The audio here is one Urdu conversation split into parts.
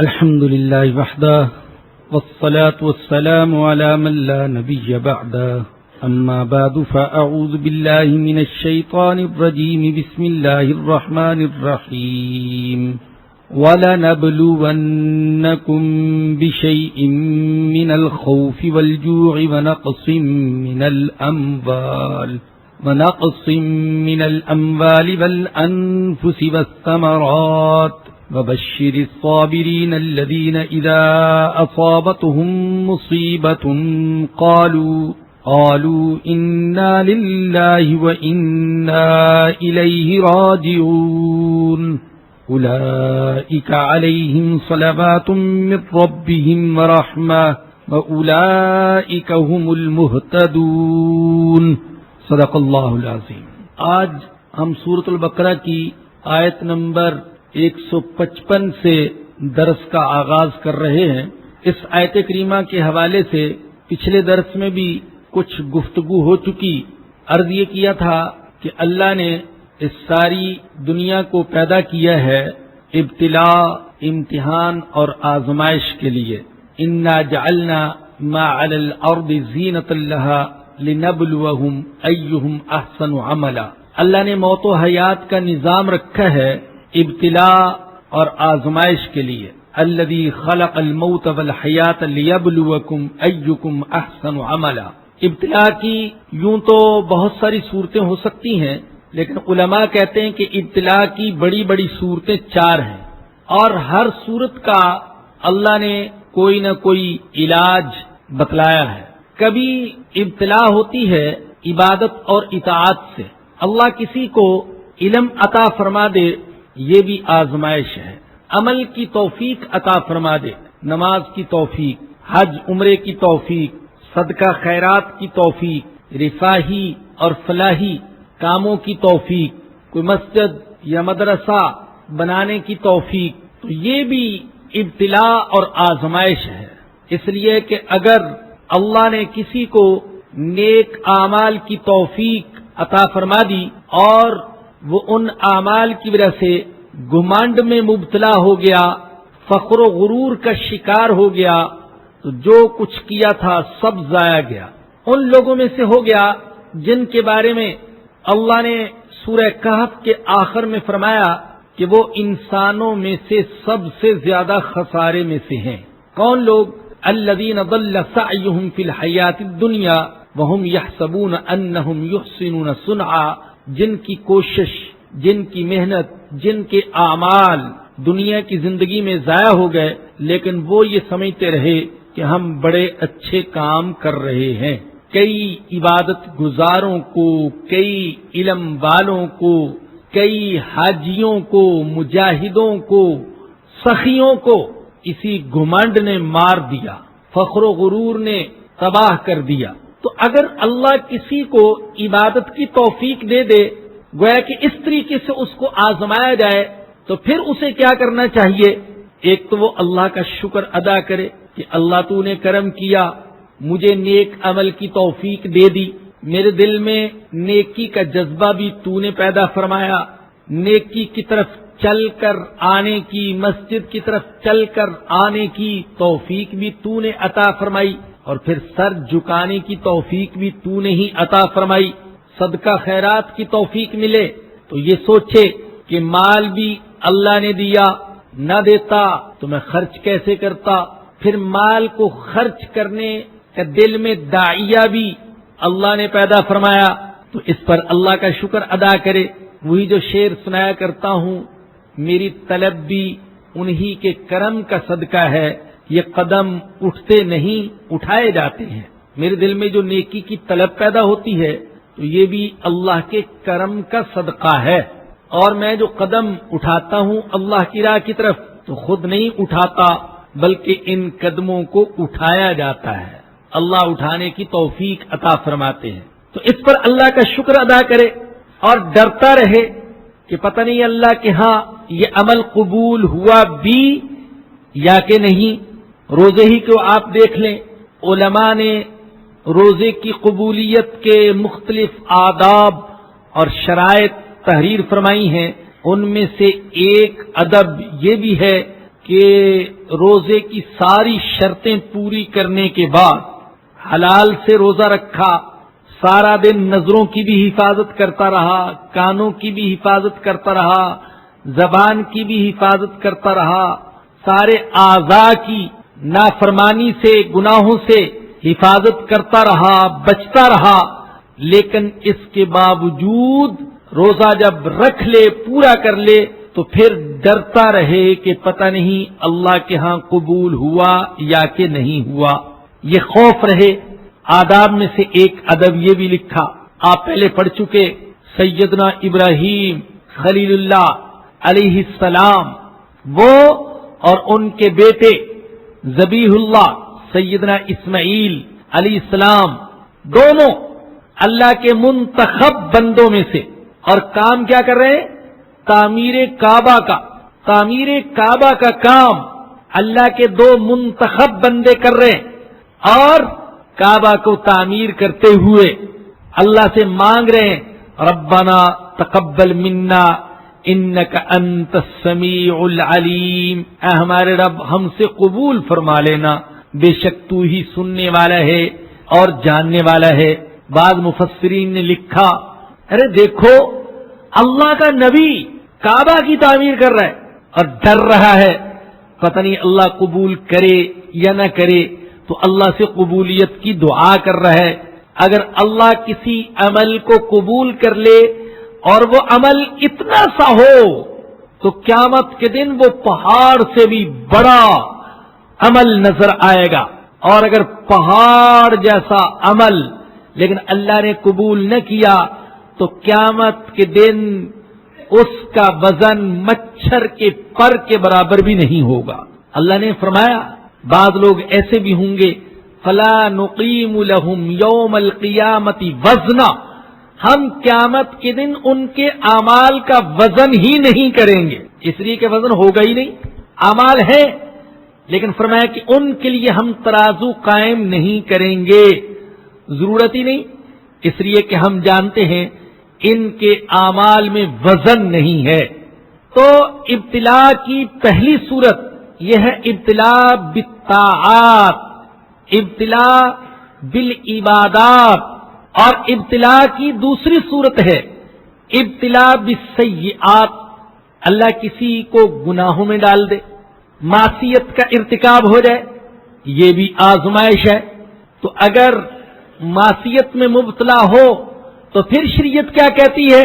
الحمد لله وحده والصلاة والسلام على من لا نبي بعده أما بعد فأعوذ بالله من الشيطان الرجيم بسم الله الرحمن الرحيم وَلَنَبْلُوَنَّكُمْ بِشَيْءٍ مِّنَ الْخَوْفِ وَالْجُوعِ وَنَقْصٍ مِّنَ الْأَمْوَالِ وَالْأَنفُسِ وَالثَّمَرَاتِ وَبَشِّرِ الصَّابِرِينَ الَّذِينَ إِذَا أَصَابَتْهُم مُّصِيبَةٌ قَالُوا إِنَّا لِلَّهِ وَإِنَّا إِلَيْهِ رَاجِعُونَ أولئك عليهم صلوات من ربهم ورحمة وأولئك هم المهتدون صدق اللہ العظیم۔ آج ہم سورۃ البقرہ کی آیت نمبر 155 سے درس کا آغاز کر رہے ہیں۔ اس آیت کریمہ کے حوالے سے پچھلے درس میں بھی کچھ گفتگو ہو چکی۔ عرض یہ کیا تھا کہ اللہ نے اس ساری دنیا کو پیدا کیا ہے ابتلاء، امتحان اور آزمائش کے لیے۔ انا جعلنا ما علی الارض زینۃ لها لنبلوہم ایہم احسن عملا۔ اللہ نے موت و حیات کا نظام رکھا ہے ابتلاء اور آزمائش کے لیے۔ الذی خلق الموت والحیات لیبلوکم ایکم احسن عملا۔ ابتلاء کی یوں تو بہت ساری صورتیں ہو سکتی ہیں، لیکن علماء کہتے ہیں کہ ابتلاء کی بڑی بڑی صورتیں 4 ہیں، اور ہر صورت کا اللہ نے کوئی نہ کوئی علاج بتلایا ہے۔ کبھی ابتلاء ہوتی ہے عبادت اور اطاعت سے، اللہ کسی کو علم عطا فرما دے، یہ بھی آزمائش ہے۔ عمل کی توفیق عطا فرما دے، نماز کی توفیق، حج عمرے کی توفیق، صدقہ خیرات کی توفیق، رفاہی اور فلاحی کاموں کی توفیق، کوئی مسجد یا مدرسہ بنانے کی توفیق، تو یہ بھی ابتلاء اور آزمائش ہے۔ اس لیے کہ اگر اللہ نے کسی کو نیک اعمال کی توفیق عطا فرما دی اور وہ ان اعمال کی وجہ سے گھمنڈ میں مبتلا ہو گیا، فخر و غرور کا شکار ہو گیا، تو جو کچھ کیا تھا سب ضائع گیا۔ ان لوگوں میں سے ہو گیا جن کے بارے میں اللہ نے سورہ کہف کے آخر میں فرمایا کہ وہ انسانوں میں سے سب سے زیادہ خسارے میں سے ہیں۔ کون لوگ؟ الذین ضل سعیہم فی الحیات الدنیا وہم یحسبون انہم یحسنون صنعا، جن کی کوشش، جن کی محنت، جن کے اعمال دنیا کی زندگی میں ضائع ہو گئے، لیکن وہ یہ سمجھتے رہے کہ ہم بڑے اچھے کام کر رہے ہیں۔ کئی عبادت گزاروں کو، کئی علم والوں کو، کئی حاجیوں کو، مجاہدوں کو، سخیوں کو اسی گھمنڈ نے مار دیا، فخر و غرور نے تباہ کر دیا۔ تو اگر اللہ کسی کو عبادت کی توفیق دے دے، گویا کہ اس طریقے سے اس کو آزمایا جائے، تو پھر اسے کیا کرنا چاہیے؟ ایک تو وہ اللہ کا شکر ادا کرے کہ اللہ تو نے کرم کیا، مجھے نیک عمل کی توفیق دے دی، میرے دل میں نیکی کا جذبہ بھی تو نے پیدا فرمایا، نیکی کی طرف چل کر آنے کی، مسجد کی طرف چل کر آنے کی توفیق بھی تو نے عطا فرمائی، اور پھر سر جھکانے کی توفیق بھی تو نے ہی عطا فرمائی۔ صدقہ خیرات کی توفیق ملے تو یہ سوچے کہ مال بھی اللہ نے دیا، نہ دیتا تو میں خرچ کیسے کرتا، پھر مال کو خرچ کرنے کہ دل میں داعیہ بھی اللہ نے پیدا فرمایا، تو اس پر اللہ کا شکر ادا کرے۔ وہی جو شعر سنایا کرتا ہوں، میری طلب بھی انہی کے کرم کا صدقہ ہے، یہ قدم اٹھتے نہیں اٹھائے جاتے ہیں۔ میرے دل میں جو نیکی کی طلب پیدا ہوتی ہے تو یہ بھی اللہ کے کرم کا صدقہ ہے، اور میں جو قدم اٹھاتا ہوں اللہ کی راہ کی طرف تو خود نہیں اٹھاتا، بلکہ ان قدموں کو اٹھایا جاتا ہے، اللہ اٹھانے کی توفیق عطا فرماتے ہیں۔ تو اس پر اللہ کا شکر ادا کرے اور ڈرتا رہے کہ پتہ نہیں اللہ کے ہاں یہ عمل قبول ہوا بھی یا کہ نہیں۔ روزے ہی کو آپ دیکھ لیں، علماء نے روزے کی قبولیت کے مختلف آداب اور شرائط تحریر فرمائی ہیں۔ ان میں سے ایک ادب یہ بھی ہے کہ روزے کی ساری شرطیں پوری کرنے کے بعد حلال سے روزہ رکھا، سارا دن نظروں کی بھی حفاظت کرتا رہا، کانوں کی بھی حفاظت کرتا رہا، زبان کی بھی حفاظت کرتا رہا، سارے اعضاء کی نافرمانی سے، گناہوں سے حفاظت کرتا رہا، بچتا رہا، لیکن اس کے باوجود روزہ جب رکھ لے، پورا کر لے، تو پھر ڈرتا رہے کہ پتہ نہیں اللہ کے ہاں قبول ہوا یا کہ نہیں ہوا، یہ خوف رہے۔ آداب میں سے ایک ادب یہ بھی لکھا، آپ پہلے پڑھ چکے، سیدنا ابراہیم خلیل اللہ علیہ السلام، وہ اور ان کے بیٹے ذبیح اللہ سیدنا اسماعیل علیہ السلام، دونوں اللہ کے منتخب بندوں میں سے، اور کام کیا کر رہے ہیں؟ تعمیر کعبہ کا کام اللہ کے دو منتخب بندے کر رہے ہیں، اور کعبہ کو تعمیر کرتے ہوئے اللہ سے مانگ رہے ہیں، ربنا تقبل منا انک انت السمیع العلیم، اے ہمارے رب ہم سے قبول فرما لینا، بے شک تو ہی سننے والا ہے اور جاننے والا ہے۔ بعض مفسرین نے لکھا، ارے دیکھو اللہ کا نبی کعبہ کی تعمیر کر رہا ہے اور ڈر رہا ہے پتہ نہیں اللہ قبول کرے یا نہ کرے، تو اللہ سے قبولیت کی دعا کر رہا ہے۔ اگر اللہ کسی عمل کو قبول کر لے اور وہ عمل اتنا سا ہو تو قیامت کے دن وہ پہاڑ سے بھی بڑا عمل نظر آئے گا، اور اگر پہاڑ جیسا عمل لیکن اللہ نے قبول نہ کیا تو قیامت کے دن اس کا وزن مچھر کے پر کے برابر بھی نہیں ہوگا۔ اللہ نے فرمایا بعض لوگ ایسے بھی ہوں گے، فلا نقیم لهم یوم القیامت وزنا، ہم قیامت کے دن ان کے اعمال کا وزن ہی نہیں کریں گے، اس لیے کہ وزن ہوگا ہی نہیں، اعمال ہیں، لیکن فرمایا کہ ان کے لیے ہم ترازو قائم نہیں کریں گے، ضرورت ہی نہیں، اس لیے کہ ہم جانتے ہیں ان کے اعمال میں وزن نہیں ہے۔ تو ابتلا کی پہلی صورت یہ ہے ابتلا بالطاعات، ابتلا بالعبادات، اور ابتلا کی دوسری صورت ہے ابتلا بالسیئات، اللہ کسی کو گناہوں میں ڈال دے، معصیت کا ارتکاب ہو جائے، یہ بھی آزمائش ہے۔ تو اگر معصیت میں مبتلا ہو تو پھر شریعت کیا کہتی ہے؟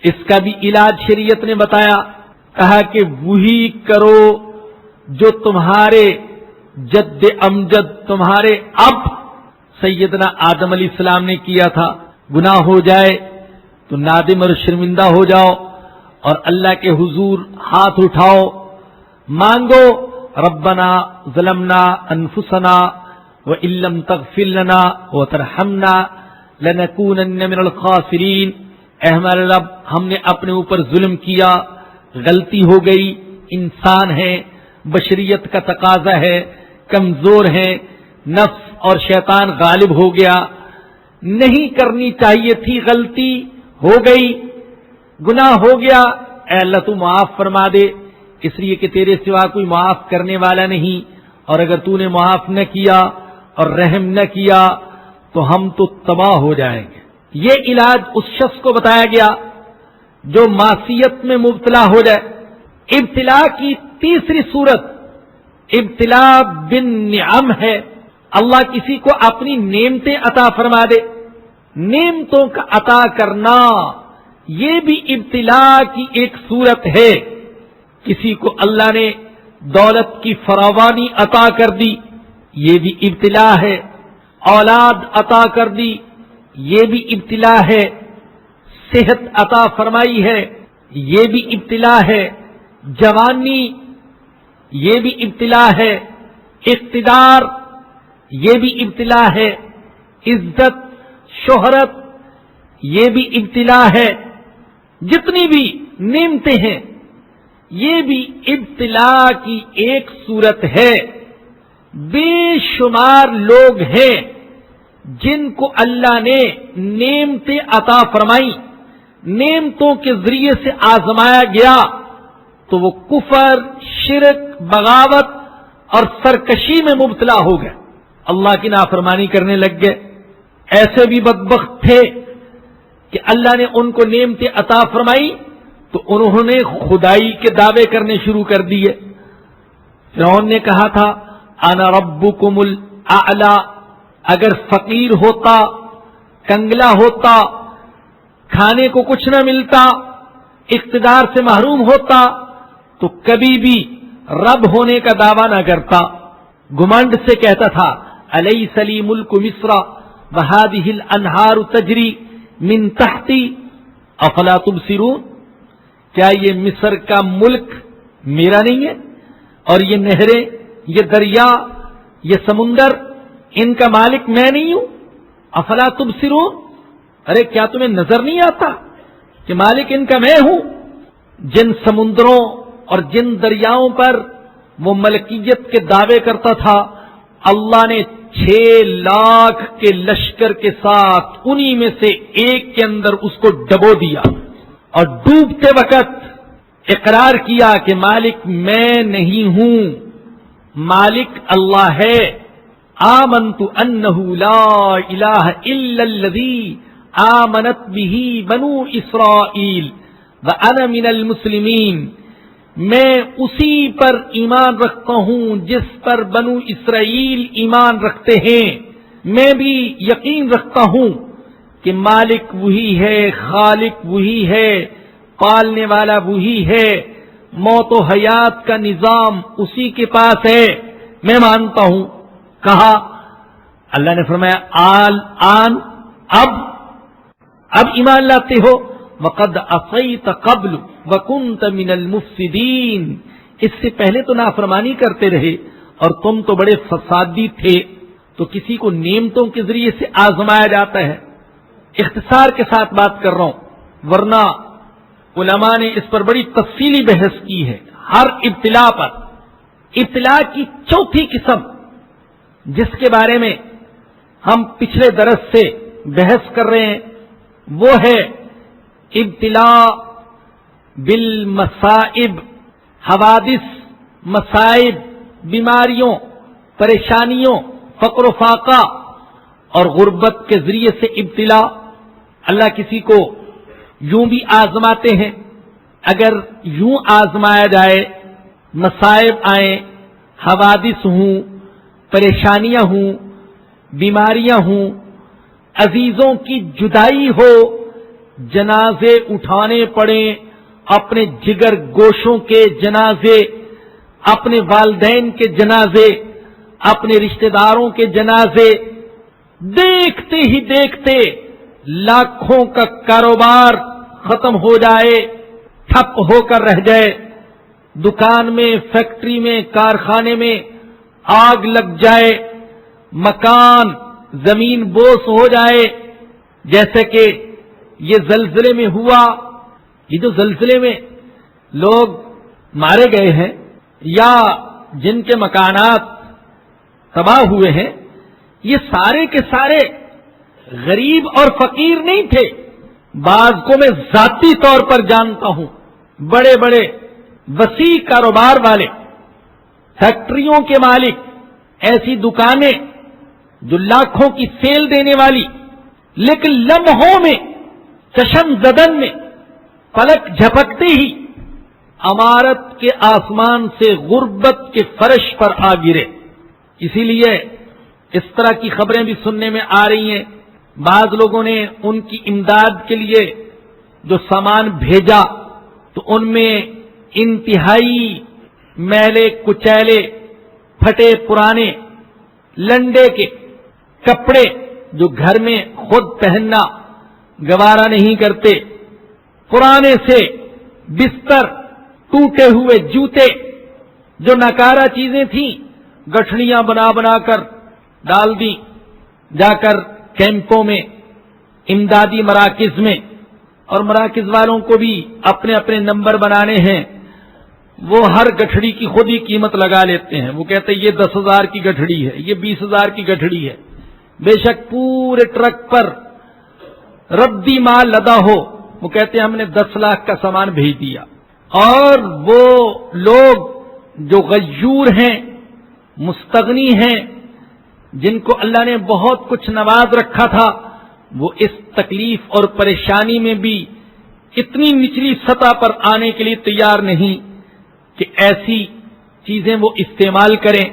اس کا بھی علاج شریعت نے بتایا، کہا کہ وہی کرو جو تمہارے جد امجد، تمہارے اب سیدنا آدم علیہ السلام نے کیا تھا۔ گناہ ہو جائے تو نادم اور شرمندہ ہو جاؤ اور اللہ کے حضور ہاتھ اٹھاؤ، مانگو ربنا ظلمنا انفسنا وَإِن لَّمْ تَغْفِرْ لَنَا وَتَرْحَمْنَا لَنَكُونَنَّ مِنَ الْخَاسِرِينَ، اے ہمارے رب ہم نے اپنے اوپر ظلم کیا، غلطی ہو گئی، انسان ہے، بشریت کا تقاضا ہے، کمزور ہے، نفس اور شیطان غالب ہو گیا، نہیں کرنی چاہیے تھی، غلطی ہو گئی، گناہ ہو گیا، اے اللہ تو معاف فرما دے، اس لیے کہ تیرے سوا کوئی معاف کرنے والا نہیں، اور اگر تو نے معاف نہ کیا اور رحم نہ کیا تو ہم تو تباہ ہو جائیں گے۔ یہ علاج اس شخص کو بتایا گیا جو معصیت میں مبتلا ہو جائے۔ ابتلا کی تیسری صورت ابتلا بالنعم ہے، اللہ کسی کو اپنی نعمتیں عطا فرما دے، نعمتوں کا عطا کرنا یہ بھی ابتلا کی ایک صورت ہے۔ کسی کو اللہ نے دولت کی فراوانی عطا کر دی، یہ بھی ابتلا ہے، اولاد عطا کر دی، یہ بھی ابتلا ہے، صحت عطا فرمائی ہے، یہ بھی ابتلا ہے، جوانی یہ بھی ابتلا ہے، اقتدار یہ بھی ابتلا ہے، عزت شہرت یہ بھی ابتلا ہے، جتنی بھی نعمتیں ہیں یہ بھی ابتلا کی ایک صورت ہے۔ بے شمار لوگ ہیں جن کو اللہ نے نعمتیں عطا فرمائی، نعمتوں کے ذریعے سے آزمایا گیا تو وہ کفر، شرک، بغاوت اور سرکشی میں مبتلا ہو گئے، اللہ کی نافرمانی کرنے لگ گئے۔ ایسے بھی بدبخت تھے کہ اللہ نے ان کو نعمتیں عطا فرمائی تو انہوں نے خدائی کے دعوے کرنے شروع کر دیے۔ فرعون نے کہا تھا انا ربکم الاعلی، اگر فقیر ہوتا، کنگلا ہوتا، کھانے کو کچھ نہ ملتا، اقتدار سے محروم ہوتا تو کبھی بھی رب ہونے کا دعویٰ نہ کرتا، گھمنڈ سے کہتا تھا الیس لی ملک مصر وہذہ الانہار تجری من تحتی افلا تبصرون، کیا یہ مصر کا ملک میرا نہیں ہے اور یہ نہریں، یہ دریا، یہ سمندر، ان کا مالک میں نہیں ہوں؟ افلا تبصرون، ارے کیا تمہیں نظر نہیں آتا کہ مالک ان کا میں ہوں؟ جن سمندروں اور جن دریاؤں پر وہ ملکیت کے دعوے کرتا تھا، اللہ نے 6 لاکھ کے لشکر کے ساتھ انہی میں سے ایک کے اندر اس کو ڈبو دیا اور ڈوبتے وقت اقرار کیا کہ مالک میں نہیں ہوں، مالک اللہ ہے۔ آمنت انہ لا الہ الا الذی آمنت بہ بنو اسرائیل وانا من المسلمین، میں اسی پر ایمان رکھتا ہوں جس پر بنو اسرائیل ایمان رکھتے ہیں، میں بھی یقین رکھتا ہوں کہ مالک وہی ہے، خالق وہی ہے، پالنے والا وہی ہے، موت و حیات کا نظام اسی کے پاس ہے، میں مانتا ہوں۔ کہا اللہ نے فرمایا آن اب ایمان لاتے ہو، وقد عصیت قبل وکنت من المفسدین، اس سے پہلے تو نافرمانی کرتے رہے اور تم تو بڑے فسادی تھے۔ تو کسی کو نعمتوں کے ذریعے سے آزمایا جاتا ہے۔ اختصار کے ساتھ بات کر رہا ہوں، ورنہ علماء نے اس پر بڑی تفصیلی بحث کی ہے۔ ہر ابتلا پر، ابتلا کی چوتھی قسم جس کے بارے میں ہم پچھلے درس سے بحث کر رہے ہیں وہ ہے ابتلا بالمصائب، حوادث، مصائب، بیماریوں، پریشانیوں، فقر و فاقہ اور غربت کے ذریعے سے ابتلا۔ اللہ کسی کو یوں بھی آزماتے ہیں، اگر یوں آزمایا جائے، مصائب آئیں، حوادث ہوں، پریشانیاں ہوں، بیماریاں ہوں، عزیزوں کی جدائی ہو، جنازے اٹھانے پڑیں، اپنے جگر گوشوں کے جنازے، اپنے والدین کے جنازے، اپنے رشتہ داروں کے جنازے، دیکھتے ہی دیکھتے لاکھوں کا کاروبار ختم ہو جائے، ٹھپ ہو کر رہ جائے، دکان میں، فیکٹری میں، کارخانے میں آگ لگ جائے، مکان، زمین بوس ہو جائے، جیسے کہ یہ زلزلے میں ہوا۔ یہ جو زلزلے میں لوگ مارے گئے ہیں یا جن کے مکانات تباہ ہوئے ہیں، یہ سارے کے سارے غریب اور فقیر نہیں تھے۔ بعض کو میں ذاتی طور پر جانتا ہوں، بڑے بڑے وسیع کاروبار والے، فیکٹریوں کے مالک، ایسی دکانیں جو لاکھوں کی سیل دینے والی، لیکن لمحوں میں، چشم زدن میں، پلک جھپکتے ہی عمارت کے آسمان سے غربت کے فرش پر آ گرے۔ اسی لیے اس طرح کی خبریں بھی سننے میں آ رہی ہیں، بعض لوگوں نے ان کی امداد کے لیے جو سامان بھیجا تو ان میں انتہائی میلے کچیلے، پھٹے پرانے، لنڈے کے کپڑے جو گھر میں خود پہننا گوارا نہیں کرتے، پرانے سے بستر، ٹوٹے ہوئے جوتے، جو ناکارہ چیزیں تھیں گٹھڑیاں بنا بنا کر ڈال دی، جا کر کیمپوں میں، امدادی مراکز میں، اور مراکز والوں کو بھی اپنے اپنے نمبر بنانے ہیں، وہ ہر گٹھڑی کی خود ہی قیمت لگا لیتے ہیں۔ وہ کہتے ہیں یہ 10,000 کی گٹھڑی ہے، یہ 20,000 کی گٹھڑی ہے، بے شک پورے ٹرک پر ردی مال لدا ہو، وہ کہتے ہیں ہم نے 10 لاکھ کا سامان بھیج دیا، اور وہ لوگ جو غیور ہیں، مستغنی ہیں، جن کو اللہ نے بہت کچھ نواز رکھا تھا، وہ اس تکلیف اور پریشانی میں بھی اتنی نچلی سطح پر آنے کے لیے تیار نہیں کہ ایسی چیزیں وہ استعمال کریں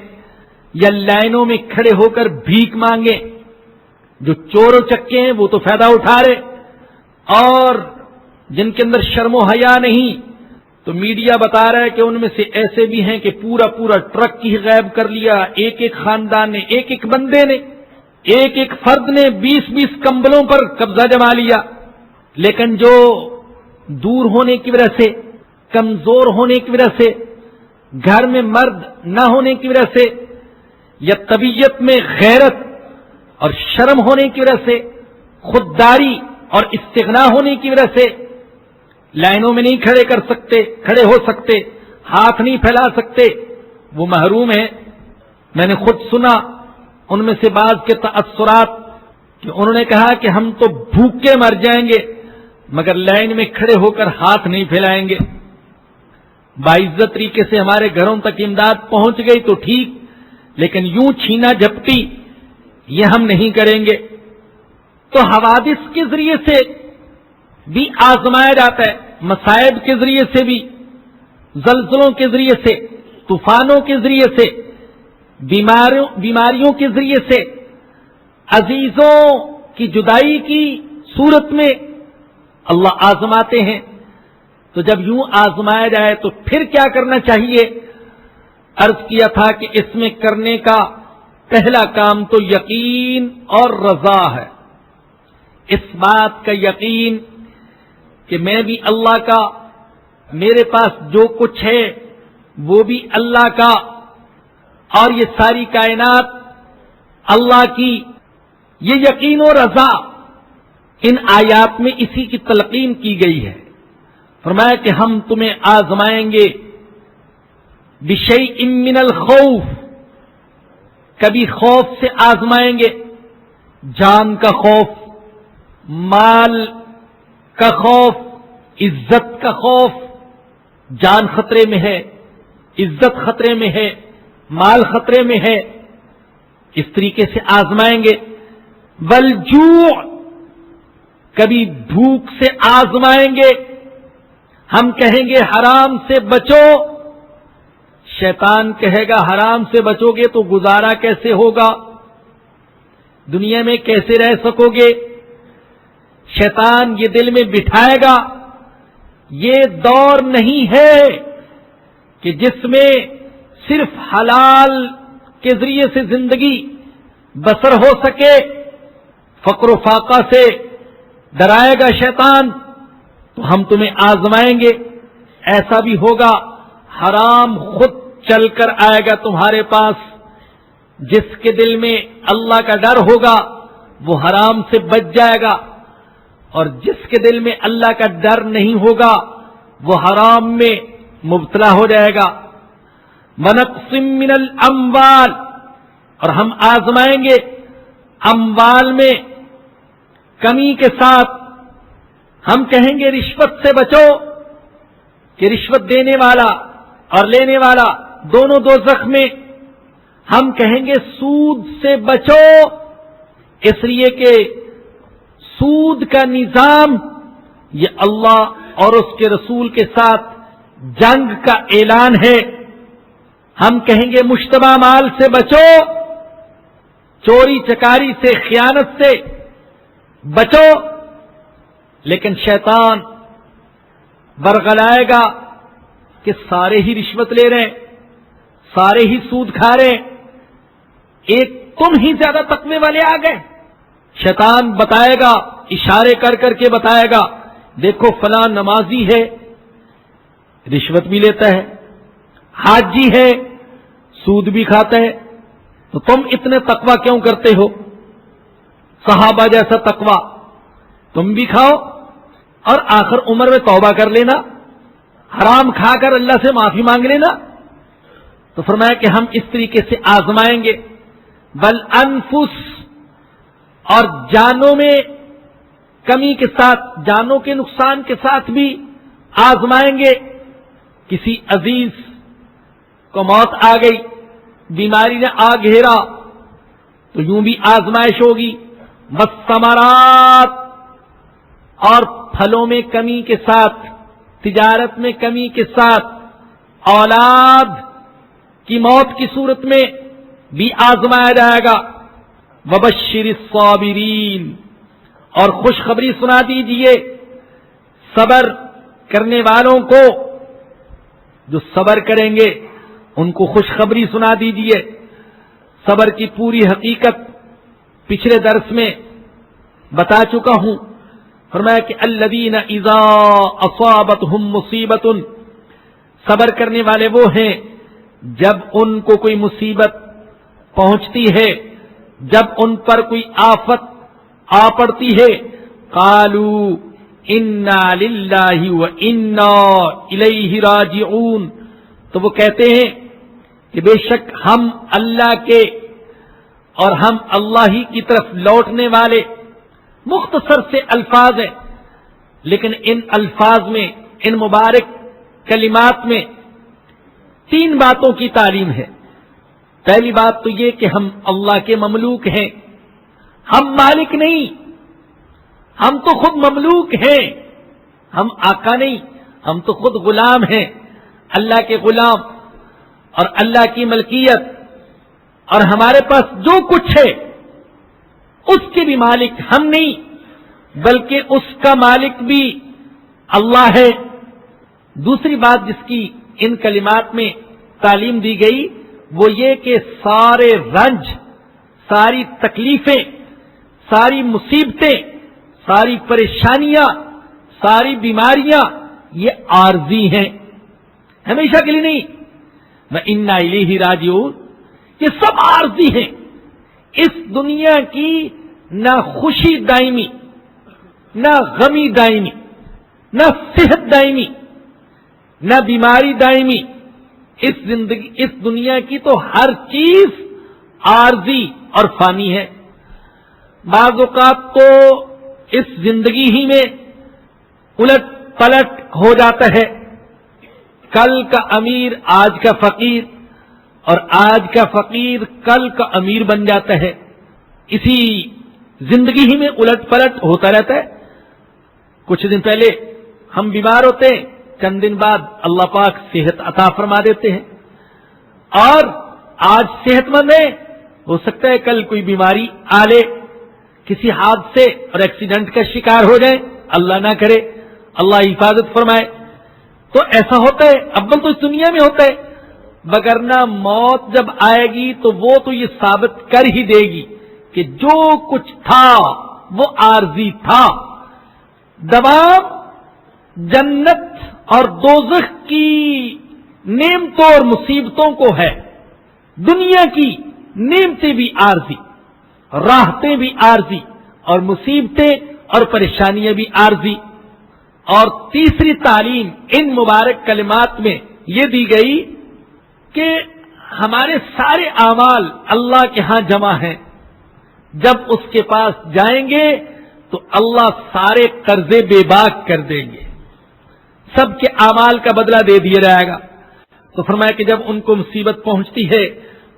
یا لائنوں میں کھڑے ہو کر بھیک مانگیں۔ جو چور و چکے ہیں وہ تو فائدہ اٹھا رہے، اور جن کے اندر شرم و حیا نہیں، تو میڈیا بتا رہا ہے کہ ان میں سے ایسے بھی ہیں کہ پورا پورا ٹرک ہی غائب کر لیا، ایک ایک خاندان نے، ایک ایک بندے نے، ایک ایک فرد نے 20-20 کمبلوں پر قبضہ جما لیا۔ لیکن جو دور ہونے کی وجہ سے، کمزور ہونے کی وجہ سے، گھر میں مرد نہ ہونے کی وجہ سے، یا طبیعت میں غیرت اور شرم ہونے کی وجہ سے، خودداری اور استغنا ہونے کی وجہ سے لائنوں میں نہیں کھڑے ہو سکتے، ہاتھ نہیں پھیلا سکتے، وہ محروم ہیں۔ میں نے خود سنا ان میں سے بعض کے تاثرات کہ انہوں نے کہا کہ ہم تو بھوکے مر جائیں گے مگر لائن میں کھڑے ہو کر ہاتھ نہیں پھیلائیں گے۔ باعزت طریقے سے ہمارے گھروں تک امداد پہنچ گئی تو ٹھیک، لیکن یوں چھینا جھپٹی یہ ہم نہیں کریں گے۔ تو حوادث کے ذریعے سے بھی آزمایا جاتا ہے، مصائب کے ذریعے سے بھی، زلزلوں کے ذریعے سے، طوفانوں کے ذریعے سے، بیماریوں کے ذریعے سے، عزیزوں کی جدائی کی صورت میں اللہ آزماتے ہیں۔ تو جب یوں آزمایا جائے تو پھر کیا کرنا چاہیے؟ عرض کیا تھا کہ اس میں کرنے کا پہلا کام تو یقین اور رضا ہے، اس بات کا یقین کہ میں بھی اللہ کا، میرے پاس جو کچھ ہے وہ بھی اللہ کا، اور یہ ساری کائنات اللہ کی، یہ یقین و رضا ان آیات میں اسی کی تلقین کی گئی ہے۔ فرمایا کہ ہم تمہیں آزمائیں گے بشیء من الخوف، کبھی خوف سے آزمائیں گے، جان کا خوف، مال کا خوف، عزت کا خوف، جان خطرے میں ہے، عزت خطرے میں ہے، مال خطرے میں ہے، اس طریقے سے آزمائیں گے۔ والجوع، کبھی بھوک سے آزمائیں گے، ہم کہیں گے حرام سے بچو، شیطان کہے گا حرام سے بچو گے تو گزارا کیسے ہوگا، دنیا میں کیسے رہ سکو گے؟ شیطان یہ دل میں بٹھائے گا، یہ دور نہیں ہے کہ جس میں صرف حلال کے ذریعے سے زندگی بسر ہو سکے۔ فقر و فاقہ سے ڈرائے گا شیطان، تو ہم تمہیں آزمائیں گے، ایسا بھی ہوگا حرام خود چل کر آئے گا تمہارے پاس۔ جس کے دل میں اللہ کا ڈر ہوگا وہ حرام سے بچ جائے گا، اور جس کے دل میں اللہ کا ڈر نہیں ہوگا وہ حرام میں مبتلا ہو جائے گا۔ وَنَقْصٍ مِّنَ الْأَمْوَالِ، اور ہم آزمائیں گے اموال میں کمی کے ساتھ۔ ہم کہیں گے رشوت سے بچو، کہ رشوت دینے والا اور لینے والا دونوں دوزخ میں۔ ہم کہیں گے سود سے بچو، اس لیے کہ سود کا نظام یہ اللہ اور اس کے رسول کے ساتھ جنگ کا اعلان ہے۔ ہم کہیں گے مشتبہ مال سے بچو، چوری چکاری سے، خیانت سے بچو، لیکن شیطان برگلائے گا کہ سارے ہی رشوت لے رہے ہیں، سارے ہی سود کھا رہے ہیں، ایک تم ہی زیادہ تقوی والے آ گئے۔ شیطان بتائے گا، اشارے کر کر کے بتائے گا، دیکھو فلاں نمازی ہے، رشوت بھی لیتا ہے، حاجی ہے، سود بھی کھاتا ہے، تو تم اتنے تقوی کیوں کرتے ہو؟ صحابہ جیسا تقوی تم بھی کھاؤ اور آخر عمر میں توبہ کر لینا، حرام کھا کر اللہ سے معافی مانگ لینا۔ تو فرمایا کہ ہم اس طریقے سے آزمائیں گے۔ بل انفس، اور جانوں میں کمی کے ساتھ، جانوں کے نقصان کے ساتھ بھی آزمائیں گے۔ کسی عزیز کو موت آ گئی، بیماری نے آ گھیرا، تو یوں بھی آزمائش ہوگی، والثمرات، اور پھلوں میں کمی کے ساتھ، تجارت میں کمی کے ساتھ، اولاد کی موت کی صورت میں بھی آزمایا جائے گا۔ وبشر الصابرین، اور خوشخبری سنا دیجئے صبر کرنے والوں کو، جو صبر کریں گے ان کو خوشخبری سنا دیجئے۔ صبر کی پوری حقیقت پچھلے درس میں بتا چکا ہوں۔ فرمایا کہ الذین اذا اصابتهم مصیبت، صبر کرنے والے وہ ہیں جب ان کو کوئی مصیبت پہنچتی ہے، جب ان پر کوئی آفت آ پڑتی ہے، قالوا انا للہ وانا الیہ راجعون، تو وہ کہتے ہیں کہ بے شک ہم اللہ کے اور ہم اللہ ہی کی طرف لوٹنے والے۔ مختصر سے الفاظ ہیں، لیکن ان الفاظ میں، ان مبارک کلمات میں 3 باتوں کی تعلیم ہے۔ پہلی بات تو یہ کہ ہم اللہ کے مملوک ہیں، ہم مالک نہیں، ہم تو خود مملوک ہیں، ہم آقا نہیں، ہم تو خود غلام ہیں، اللہ کے غلام، اور اللہ کی ملکیت، اور ہمارے پاس جو کچھ ہے اس کے بھی مالک ہم نہیں بلکہ اس کا مالک بھی اللہ ہے۔ دوسری بات جس کی ان کلمات میں تعلیم دی گئی وہ یہ کہ سارے رنج، ساری تکلیفیں، ساری مصیبتیں، ساری پریشانیاں، ساری بیماریاں یہ عارضی ہیں، ہمیشہ کے لیے نہیں۔ وَإِنَّا إِلَيْهِ راجعون، یہ سب عارضی ہیں۔ اس دنیا کی نہ خوشی دائمی، نہ غمی دائمی، نہ صحت دائمی، نہ بیماری دائمی، اس دنیا کی تو ہر چیز عارضی اور فانی ہے۔ بعض اوقات تو اس زندگی ہی میں الٹ پلٹ ہو جاتا ہے، کل کا امیر آج کا فقیر، اور آج کا فقیر کل کا امیر بن جاتا ہے۔ اسی زندگی ہی میں الٹ پلٹ ہوتا رہتا ہے۔ کچھ دن پہلے ہم بیمار ہوتے ہیں، چند دن بعد اللہ پاک صحت عطا فرما دیتے ہیں، اور آج صحت مند ہے، ہو سکتا ہے کل کوئی بیماری آ لے، کسی حادثے اور ایکسیڈنٹ کا شکار ہو جائے، اللہ نہ کرے، اللہ حفاظت فرمائے۔ تو ایسا ہوتا ہے، اول تو اس دنیا میں ہوتا ہے، وگرنہ موت جب آئے گی تو وہ تو یہ ثابت کر ہی دے گی کہ جو کچھ تھا وہ عارضی تھا۔ دوام جنت اور دوزخ کی نعمتوں اور مصیبتوں کو ہے، دنیا کی نعمتیں بھی عارضی، راحتیں بھی عارضی، اور مصیبتیں اور پریشانیاں بھی عارضی۔ اور تیسری تعلیم ان مبارک کلمات میں یہ دی گئی کہ ہمارے سارے اعمال اللہ کے ہاں جمع ہیں، جب اس کے پاس جائیں گے تو اللہ سارے قرضے بے باک کر دیں گے، سب کے اعمال کا بدلہ دے دیا جائے گا۔ تو فرمایا کہ جب ان کو مصیبت پہنچتی ہے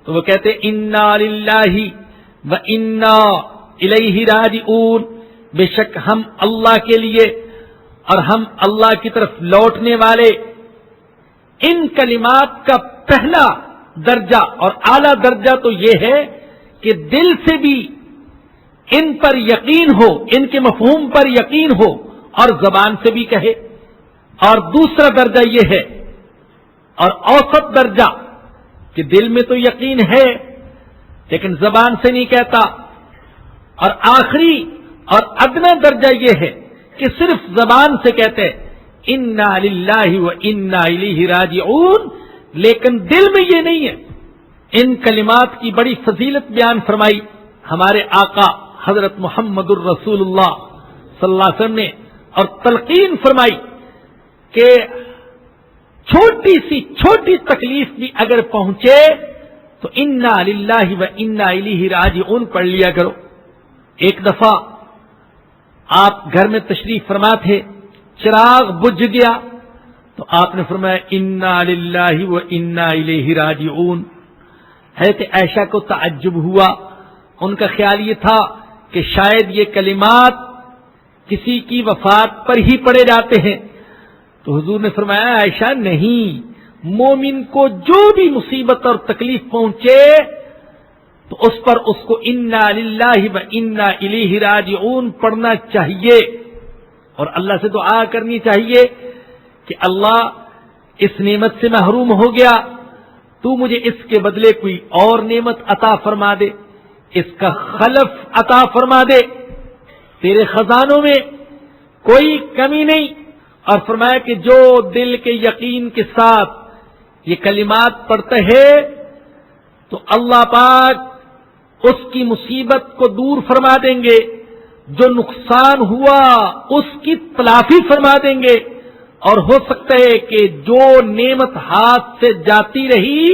تو وہ کہتے انا للہ وانا الیہ راجعون، بے شک ہم اللہ کے لیے اور ہم اللہ کی طرف لوٹنے والے۔ ان کلمات کا پہلا درجہ اور اعلیٰ درجہ تو یہ ہے کہ دل سے بھی ان پر یقین ہو، ان کے مفہوم پر یقین ہو، اور زبان سے بھی کہے۔ اور دوسرا درجہ یہ ہے، اور اوسط درجہ، کہ دل میں تو یقین ہے لیکن زبان سے نہیں کہتا، اور آخری اور ادنا درجہ یہ ہے کہ صرف زبان سے کہتے انا للہ وانا الیہ راجعون، لیکن دل میں یہ نہیں ہے۔ ان کلمات کی بڑی فضیلت بیان فرمائی ہمارے آقا حضرت محمد الرسول اللہ صلی اللہ علیہ وسلم نے، اور تلقین فرمائی کہ چھوٹی سی چھوٹی تکلیف بھی اگر پہنچے تو انا للہ وانا الیہ راجعون پڑھ لیا کرو۔ ایک دفعہ آپ گھر میں تشریف فرما تھے، چراغ بجھ گیا، تو آپ نے فرمایا انا للہ و انا الیہ راجعون۔ حضرت عائشہ کو تعجب ہوا، ان کا خیال یہ تھا کہ شاید یہ کلمات کسی کی وفات پر ہی پڑے جاتے ہیں۔ تو حضور نے فرمایا عائشہ نہیں، مومن کو جو بھی مصیبت اور تکلیف پہنچے تو اس پر اس کو انا للہ و انا الیہ راجعون پڑھنا چاہیے، اور اللہ سے دعا کرنی چاہیے کہ اللہ اس نعمت سے محروم ہو گیا، تو مجھے اس کے بدلے کوئی اور نعمت عطا فرما دے، اس کا خلف عطا فرما دے، تیرے خزانوں میں کوئی کمی نہیں۔ اور فرمایا کہ جو دل کے یقین کے ساتھ یہ کلمات پڑھتا ہے تو اللہ پاک اس کی مصیبت کو دور فرما دیں گے، جو نقصان ہوا اس کی تلافی فرما دیں گے، اور ہو سکتا ہے کہ جو نعمت ہاتھ سے جاتی رہی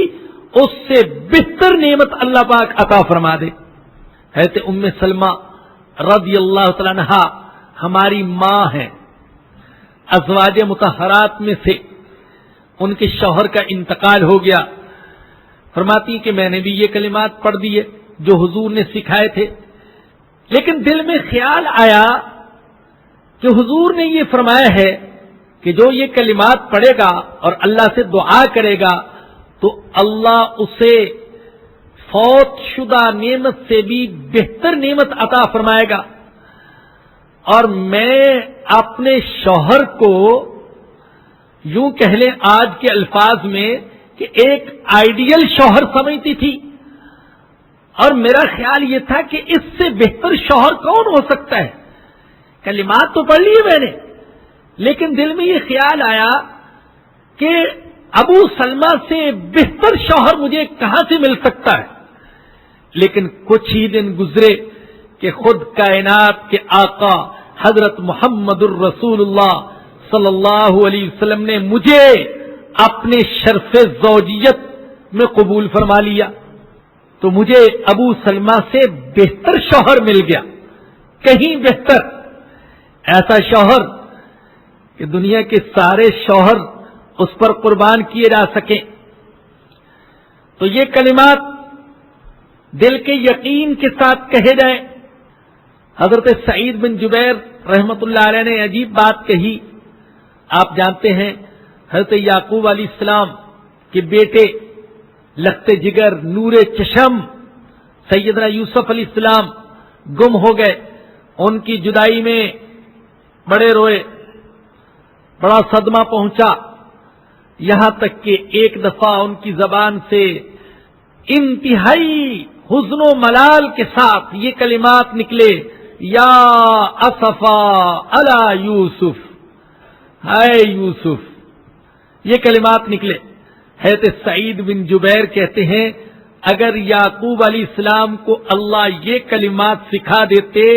اس سے بہتر نعمت اللہ پاک عطا فرما دے۔ حضرت ام سلمہ رضی اللہ تعالی عنہا ہماری ماں ہیں، ازواج مطہرات میں سے، ان کے شوہر کا انتقال ہو گیا۔ فرماتی کہ میں نے بھی یہ کلمات پڑھ دیے جو حضور نے سکھائے تھے، لیکن دل میں خیال آیا کہ حضور نے یہ فرمایا ہے کہ جو یہ کلمات پڑھے گا اور اللہ سے دعا کرے گا تو اللہ اسے فوت شدہ نعمت سے بھی بہتر نعمت عطا فرمائے گا، اور میں اپنے شوہر کو یوں کہہ لیں آج کے الفاظ میں کہ ایک آئیڈیل شوہر سمجھتی تھی، اور میرا خیال یہ تھا کہ اس سے بہتر شوہر کون ہو سکتا ہے۔ کلمات تو پڑھ لیے میں نے، لیکن دل میں یہ خیال آیا کہ ابو سلمہ سے بہتر شوہر مجھے کہاں سے مل سکتا ہے۔ لیکن کچھ ہی دن گزرے کہ خود کائنات کے آقا حضرت محمد الرسول اللہ صلی اللہ علیہ وسلم نے مجھے اپنے شرف زوجیت میں قبول فرما لیا، تو مجھے ابو سلمہ سے بہتر شوہر مل گیا، کہیں بہتر، ایسا شوہر کہ دنیا کے سارے شوہر اس پر قربان کیے جا سکیں۔ تو یہ کلمات دل کے یقین کے ساتھ کہے جائیں۔ حضرت سعید بن جبیر رحمت اللہ علیہ نے عجیب بات کہی، آپ جانتے ہیں حضرت یعقوب علیہ السلام کے بیٹے لخت جگر نور چشم سیدنا یوسف علیہ السلام گم ہو گئے، ان کی جدائی میں بڑے روئے، بڑا صدمہ پہنچا، یہاں تک کہ ایک دفعہ ان کی زبان سے انتہائی حزن و ملال کے ساتھ یہ کلمات نکلے، یا اسفا علی یوسف، ہائے یوسف، یہ کلمات نکلے۔ حضرت سعید بن جبیر کہتے ہیں اگر یعقوب علیہ السلام کو اللہ یہ کلمات سکھا دیتے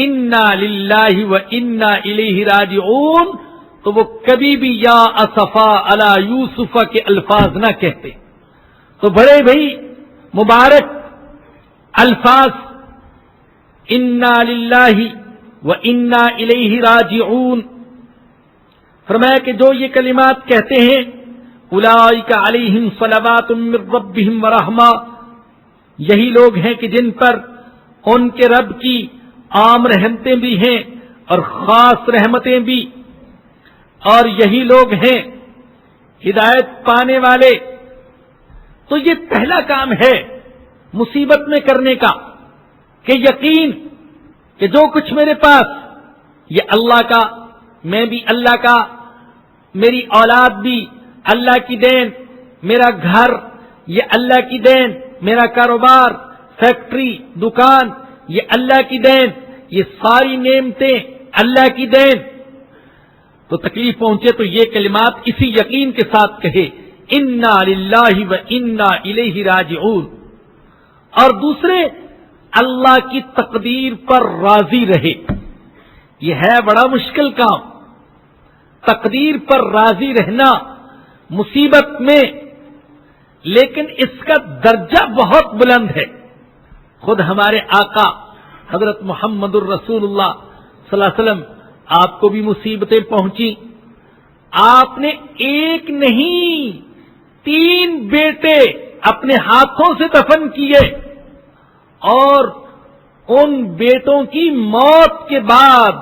انا للہ و انا الیہ راجعون تو وہ کبھی بھی یا اسفا علی یوسف کے الفاظ نہ کہتے۔ تو بڑے بھائی مبارک الفاظ انا للہ و انا الیہ راجعون، فرمایا کہ جو یہ کلمات کہتے ہیں اولئک علیہم صلوات من ربہم ورحمہ، یہی لوگ ہیں کہ جن پر ان کے رب کی عام رحمتیں بھی ہیں اور خاص رحمتیں بھی، اور یہی لوگ ہیں ہدایت پانے والے۔ تو یہ پہلا کام ہے مصیبت میں کرنے کا کہ یقین کہ جو کچھ میرے پاس یہ اللہ کا، میں بھی اللہ کا، میری اولاد بھی اللہ کی دین، میرا گھر یہ اللہ کی دین، میرا کاروبار، فیکٹری، دکان یہ اللہ کی دین، یہ ساری نعمتیں اللہ کی دین۔ تو تکلیف پہنچے تو یہ کلمات اسی یقین کے ساتھ کہے انا للہ و انا الیہ راجعون۔ اور دوسرے اللہ کی تقدیر پر راضی رہے، یہ ہے بڑا مشکل کام، تقدیر پر راضی رہنا مصیبت میں، لیکن اس کا درجہ بہت بلند ہے۔ خود ہمارے آقا حضرت محمد الرسول اللہ صلی اللہ علیہ وسلم، آپ کو بھی مصیبتیں پہنچی، آپ نے ایک نہیں 3 بیٹے اپنے ہاتھوں سے دفن کیے، اور ان بیٹوں کی موت کے بعد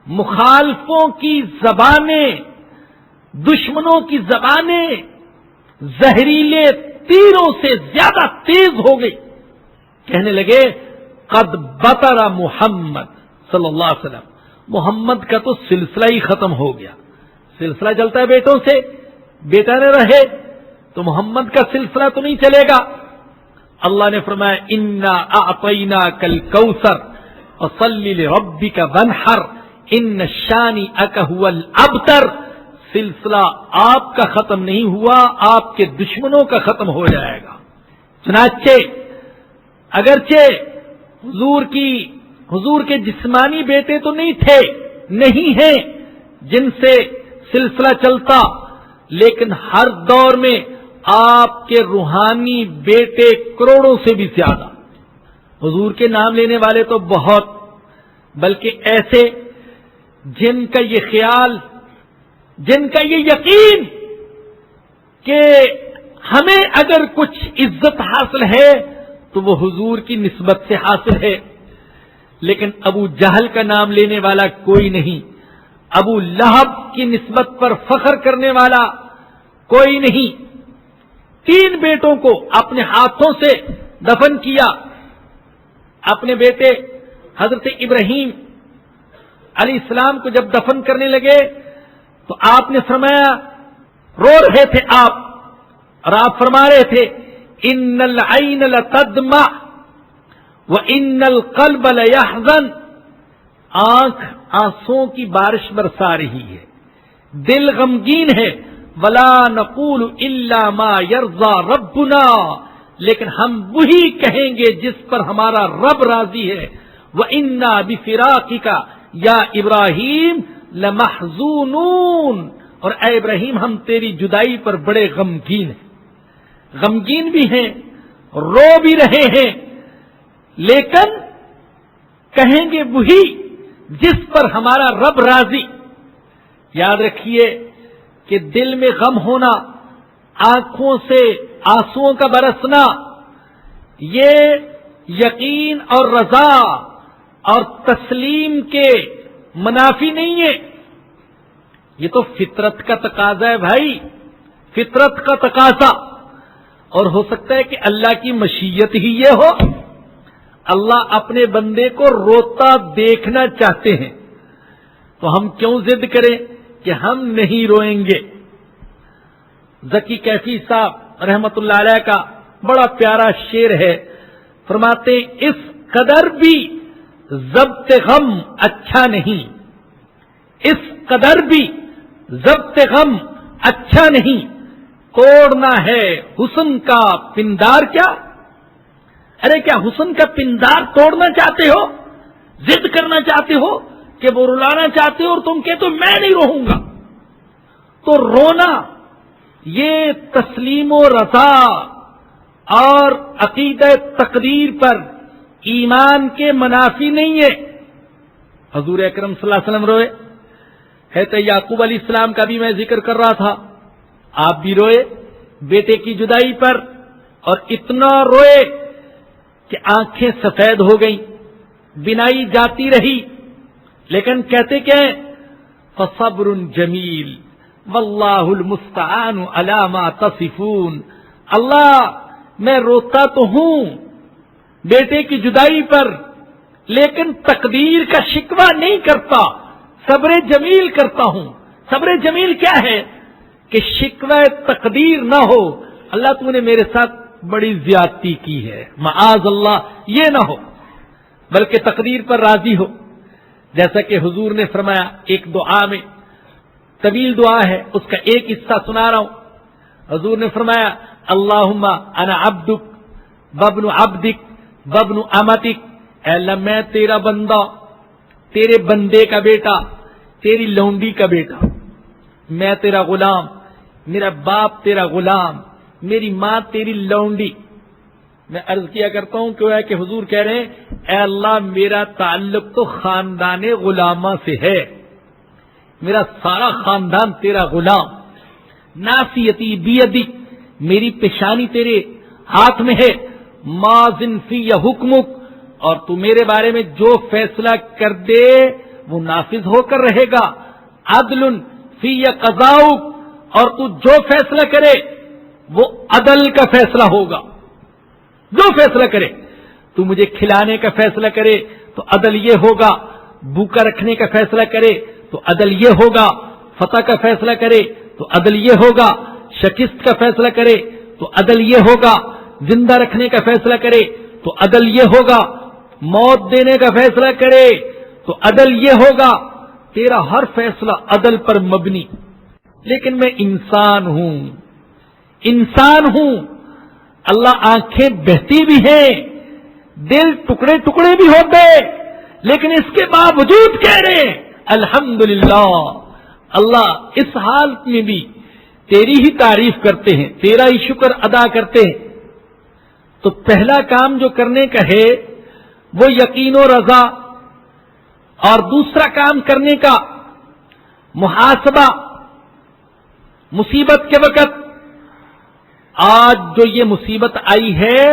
مخالفوں کی زبانیں، دشمنوں کی زبانیں زہریلے تیروں سے زیادہ تیز ہو گئی. کہنے لگے قد بطر محمد صلی اللہ علیہ وسلم، محمد کا تو سلسلہ ہی ختم ہو گیا. سلسلہ چلتا ہے بیٹوں سے، بیٹا نہ رہے تو محمد کا سلسلہ تو نہیں چلے گا. اللہ نے فرمایا انا اعطیناک الکوثر فصلی لربک وانحر ان شانئک هو الابتر. سلسلہ آپ کا ختم نہیں ہوا، آپ کے دشمنوں کا ختم ہو جائے گا. چنانچہ اگرچہ حضور کے جسمانی بیٹے تو نہیں تھے، نہیں ہیں جن سے سلسلہ چلتا، لیکن ہر دور میں آپ کے روحانی بیٹے کروڑوں سے بھی زیادہ. حضور کے نام لینے والے تو بہت، بلکہ ایسے جن کا یہ خیال، جن کا یہ یقین کہ ہمیں اگر کچھ عزت حاصل ہے تو وہ حضور کی نسبت سے حاصل ہے. لیکن ابو جہل کا نام لینے والا کوئی نہیں، ابو لہب کی نسبت پر فخر کرنے والا کوئی نہیں. 3 بیٹوں کو اپنے ہاتھوں سے دفن کیا. اپنے بیٹے حضرت ابراہیم علیہ السلام کو جب دفن کرنے لگے تو آپ نے فرمایا، رو رہے تھے آپ، اور آپ فرما رہے تھے ان العین لتدمع وان القلب لیحزن. آنکھ آنسوں کی بارش برسا رہی ہے، دل غمگین ہے. ولا نقول الا ما یرضى ربنا، لیکن ہم وہی کہیں گے جس پر ہمارا رب راضی ہے. وَإِنَّا بِفِرَاقِكَ يَا إِبْرَاهِيمُ لَمَحْزُونُونَ. اور اے ابراہیم ہم تیری جدائی پر بڑے غمگین ہیں، غمگین بھی ہیں، رو بھی رہے ہیں، لیکن کہیں گے وہی جس پر ہمارا رب راضی. یاد رکھیے کہ دل میں غم ہونا، آنکھوں سے آنسوؤں کا برسنا، یہ یقین اور رضا اور تسلیم کے منافی نہیں ہے. یہ تو فطرت کا تقاضا ہے بھائی، فطرت کا تقاضا. اور ہو سکتا ہے کہ اللہ کی مشیت ہی یہ ہو، اللہ اپنے بندے کو روتا دیکھنا چاہتے ہیں. تو ہم کیوں ضد کریں کہ ہم نہیں روئیں گے. ذکی کیفی صاحب رحمت اللہ علیہ کا بڑا پیارا شعر ہے، فرماتے اس قدر بھی ضبط غم اچھا نہیں، اس قدر بھی ضبط غم اچھا نہیں، توڑنا ہے حسن کا پندار کیا. ارے کیا حسن کا پندار توڑنا چاہتے ہو، ضد کرنا چاہتے ہو کہ وہ رلانا چاہتے ہو، اور تم کہتے ہو میں نہیں رہوں گا. تو رونا یہ تسلیم و رضا اور عقیدہ تقدیر پر ایمان کے منافی نہیں ہے. حضور اکرم صلی اللہ علیہ وسلم روئے، ہے تو یعقوب علیہ السلام کا بھی میں ذکر کر رہا تھا، آپ بھی روئے بیٹے کی جدائی پر، اور اتنا روئے کہ آنکھیں سفید ہو گئیں، بینائی جاتی رہی. لیکن کہتے کیا ہیں فصبر جمیل واللہ المستعان علی ما تصفون. اللہ میں روتا تو ہوں بیٹے کی جدائی پر، لیکن تقدیر کا شکوہ نہیں کرتا، صبر جمیل کرتا ہوں. صبر جمیل کیا ہے کہ شکوہ تقدیر نہ ہو، اللہ تو نے میرے ساتھ بڑی زیادتی کی ہے، معاذ اللہ یہ نہ ہو، بلکہ تقدیر پر راضی ہو. جیسا کہ حضور نے فرمایا ایک دعا میں، طویل دعا ہے، اس کا ایک حصہ سنا رہا ہوں. حضور نے فرمایا اللہم انا عبدک وابن عبدک وابن امتک. اے اللہ میں تیرا بندہ، تیرے بندے کا بیٹا، تیری لونڈی کا بیٹا، میں تیرا غلام، میرا باپ تیرا غلام، میری ماں تیری لونڈی. میں عرض کیا کرتا ہوں کہ حضور کہہ رہے ہیں اے اللہ میرا تعلق تو خاندان غلامہ سے ہے، میرا سارا خاندان تیرا غلام، ناصیتی بیدک، میری پیشانی تیرے ہاتھ میں ہے، ماضٍ فی حکمک، اور تو میرے بارے میں جو فیصلہ کر دے وہ نافذ ہو کر رہے گا، عدل فی قضاؤک، اور تو جو فیصلہ کرے وہ عدل کا فیصلہ ہوگا، جو فیصلہ کرے، تو مجھے کھلانے کا فیصلہ کرے تو عدل یہ ہوگا، بھوکا رکھنے کا فیصلہ کرے تو عدل یہ ہوگا، فتح کا فیصلہ کرے تو عدل یہ ہوگا، شکست کا فیصلہ کرے تو عدل یہ ہوگا، زندہ رکھنے کا فیصلہ کرے تو عدل یہ ہوگا، موت دینے کا فیصلہ کرے تو عدل یہ ہوگا، تیرا ہر فیصلہ عدل پر مبنی۔ لیکن میں انسان ہوں، انسان ہوں، اللہ آنکھیں بہتی بھی ہیں، دل ٹکڑے ٹکڑے بھی ہوتے، لیکن اس کے باوجود کہہ رہے ہیں الحمدللہ، اللہ اس حالت میں بھی تیری ہی تعریف کرتے ہیں، تیرا ہی شکر ادا کرتے ہیں۔ تو پہلا کام جو کرنے کا ہے وہ یقین و رضا، اور دوسرا کام کرنے کا محاسبہ، مصیبت کے وقت آج جو یہ مصیبت آئی ہے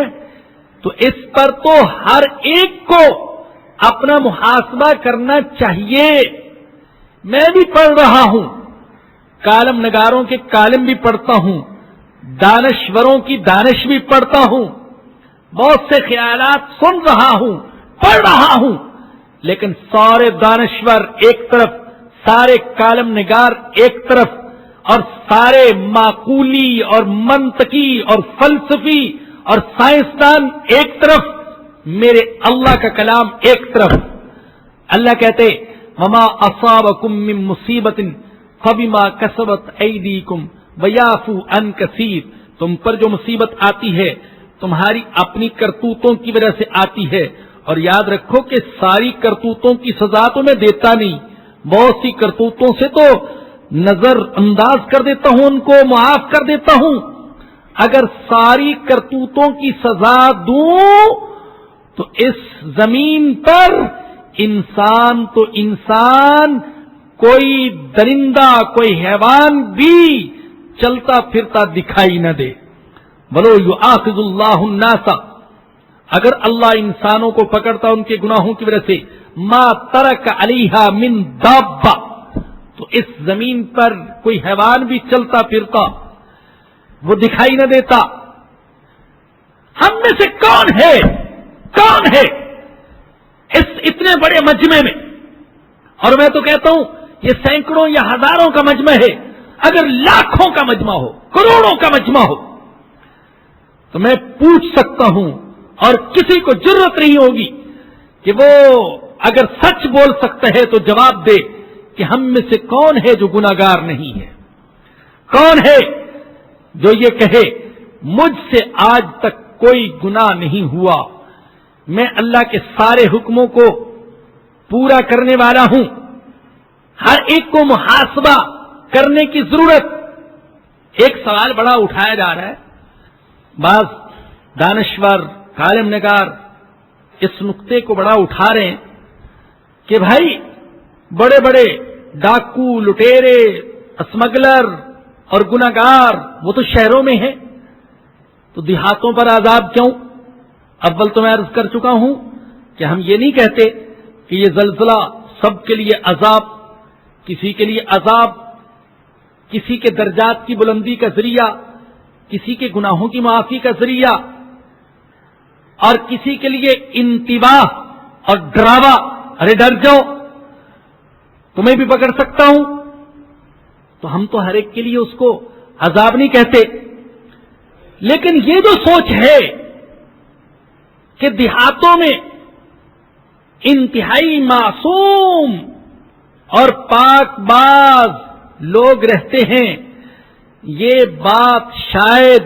تو اس پر تو ہر ایک کو اپنا محاسبہ کرنا چاہیے۔ میں بھی پڑھ رہا ہوں، کالم نگاروں کے کالم بھی پڑھتا ہوں، دانشوروں کی دانش بھی پڑھتا ہوں، بہت سے خیالات سن رہا ہوں، پڑھ رہا ہوں، لیکن سارے دانشور ایک طرف، سارے کالم نگار ایک طرف، اور سارے معقولی اور منطقی اور فلسفی اور سائنسدان ایک طرف، میرے اللہ کا کلام ایک طرف۔ اللہ کہتے وما اصابکم من مصیبت فبما کسبت ایدیکم ویعفو عن کثیر، تم پر جو مصیبت آتی ہے تمہاری اپنی کرتوتوں کی وجہ سے آتی ہے، اور یاد رکھو کہ ساری کرتوتوں کی سزا تو میں دیتا نہیں، بہت سی کرتوتوں سے تو نظر انداز کر دیتا ہوں، ان کو معاف کر دیتا ہوں۔ اگر ساری کرتوتوں کی سزا دوں تو اس زمین پر انسان تو انسان، کوئی درندہ، کوئی حیوان بھی چلتا پھرتا دکھائی نہ دے۔ بلو یؤاخذ اللہ الناس، اگر اللہ انسانوں کو پکڑتا ان کے گناہوں کی وجہ سے، ما ترک علیہا من دابہ، تو اس زمین پر کوئی حیوان بھی چلتا پھرتا وہ دکھائی نہ دیتا۔ ہم میں سے کون ہے اس اتنے بڑے مجمع میں، اور میں تو کہتا ہوں یہ سینکڑوں یا ہزاروں کا مجمع ہے، اگر لاکھوں کا مجمع ہو، کروڑوں کا مجمع ہو، تو میں پوچھ سکتا ہوں، اور کسی کو جرت نہیں ہوگی کہ وہ اگر سچ بول سکتا ہے تو جواب دے کہ ہم میں سے کون ہے جو گناہگار نہیں ہے، کون ہے جو یہ کہے مجھ سے آج تک کوئی گناہ نہیں ہوا، میں اللہ کے سارے حکموں کو پورا کرنے والا ہوں۔ ہر ایک کو محاسبہ کرنے کی ضرورت۔ ایک سوال بڑا اٹھایا جا رہا ہے، بعض دانشور، کالم نگار اس نقطے کو بڑا اٹھا رہے ہیں کہ بھائی بڑے بڑے ڈاکو، لٹیرے، اسمگلر اور گناہگار وہ تو شہروں میں ہیں، تو دیہاتوں پر عذاب کیوں؟ اول تو میں عرض کر چکا ہوں کہ ہم یہ نہیں کہتے کہ یہ زلزلہ سب کے لیے عذاب، کسی کے لیے عذاب، کسی کے درجات کی بلندی کا ذریعہ، کسی کے گناہوں کی معافی کا ذریعہ، اور کسی کے لیے انتباہ اور ڈراوا، ارے ڈر جاؤ تمہیں بھی پکڑ سکتا ہوں، تو ہم تو ہر ایک کے لیے اس کو عذاب نہیں کہتے۔ لیکن یہ جو سوچ ہے کہ دیہاتوں میں انتہائی معصوم اور پاک باز لوگ رہتے ہیں، یہ بات شاید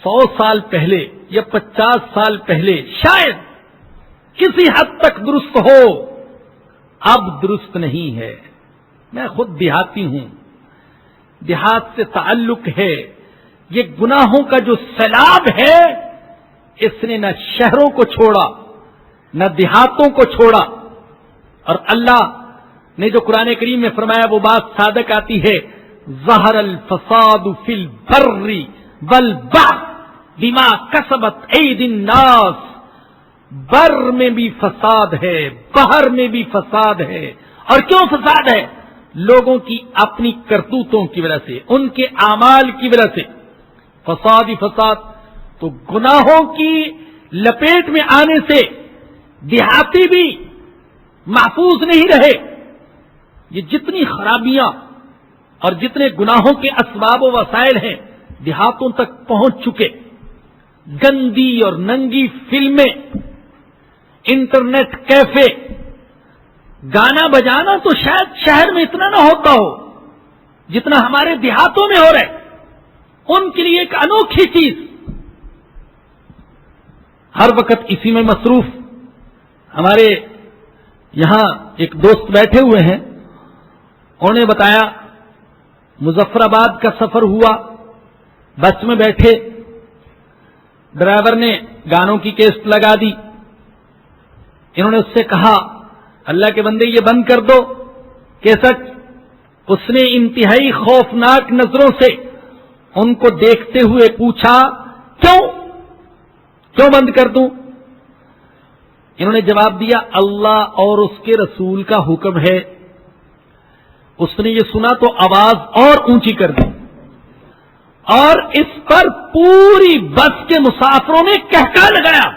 100 سال پہلے یا 50 سال پہلے شاید کسی حد تک درست ہو، اب درست نہیں ہے۔ میں خود دیہاتی ہوں، دیہات سے تعلق ہے۔ یہ گناہوں کا جو سیلاب ہے اس نے نہ شہروں کو چھوڑا نہ دیہاتوں کو چھوڑا، اور اللہ نے جو قرآن کریم میں فرمایا وہ بات صادق آتی ہے، ظہر الفساد فی البر والبحر بما کسبت ایدی الناس، بر میں بھی فساد ہے، بحر میں بھی فساد ہے۔ اور کیوں فساد ہے؟ لوگوں کی اپنی کرتوتوں کی وجہ سے، ان کے اعمال کی وجہ سے فساد ہی فساد۔ تو گناہوں کی لپیٹ میں آنے سے دیہاتی بھی محفوظ نہیں رہے۔ یہ جتنی خرابیاں اور جتنے گناہوں کے اسباب و وسائل ہیں دیہاتوں تک پہنچ چکے، گندی اور ننگی فلمیں، انٹرنیٹ کیفے، گانا بجانا تو شاید شہر میں اتنا نہ ہوتا ہو جتنا ہمارے دیہاتوں میں ہو رہا ہے۔ ان کے لیے ایک انوکھی چیز، ہر وقت اسی میں مصروف۔ ہمارے یہاں ایک دوست بیٹھے ہوئے ہیں، انہوں نے بتایا مظفر آباد کا سفر ہوا، بس میں بیٹھے، ڈرائیور نے گانوں کی کیسٹ لگا دی۔ انہوں نے اس سے کہا اللہ کے بندے یہ بند کر دو کیسٹ۔ اس نے انتہائی خوفناک نظروں سے ان کو دیکھتے ہوئے پوچھا کیوں بند کر دوں؟ انہوں نے جواب دیا اللہ اور اس کے رسول کا حکم ہے۔ اس نے یہ سنا تو آواز اور اونچی کر دی اور اس پر پوری بس کے مسافروں نے کہکا لگایا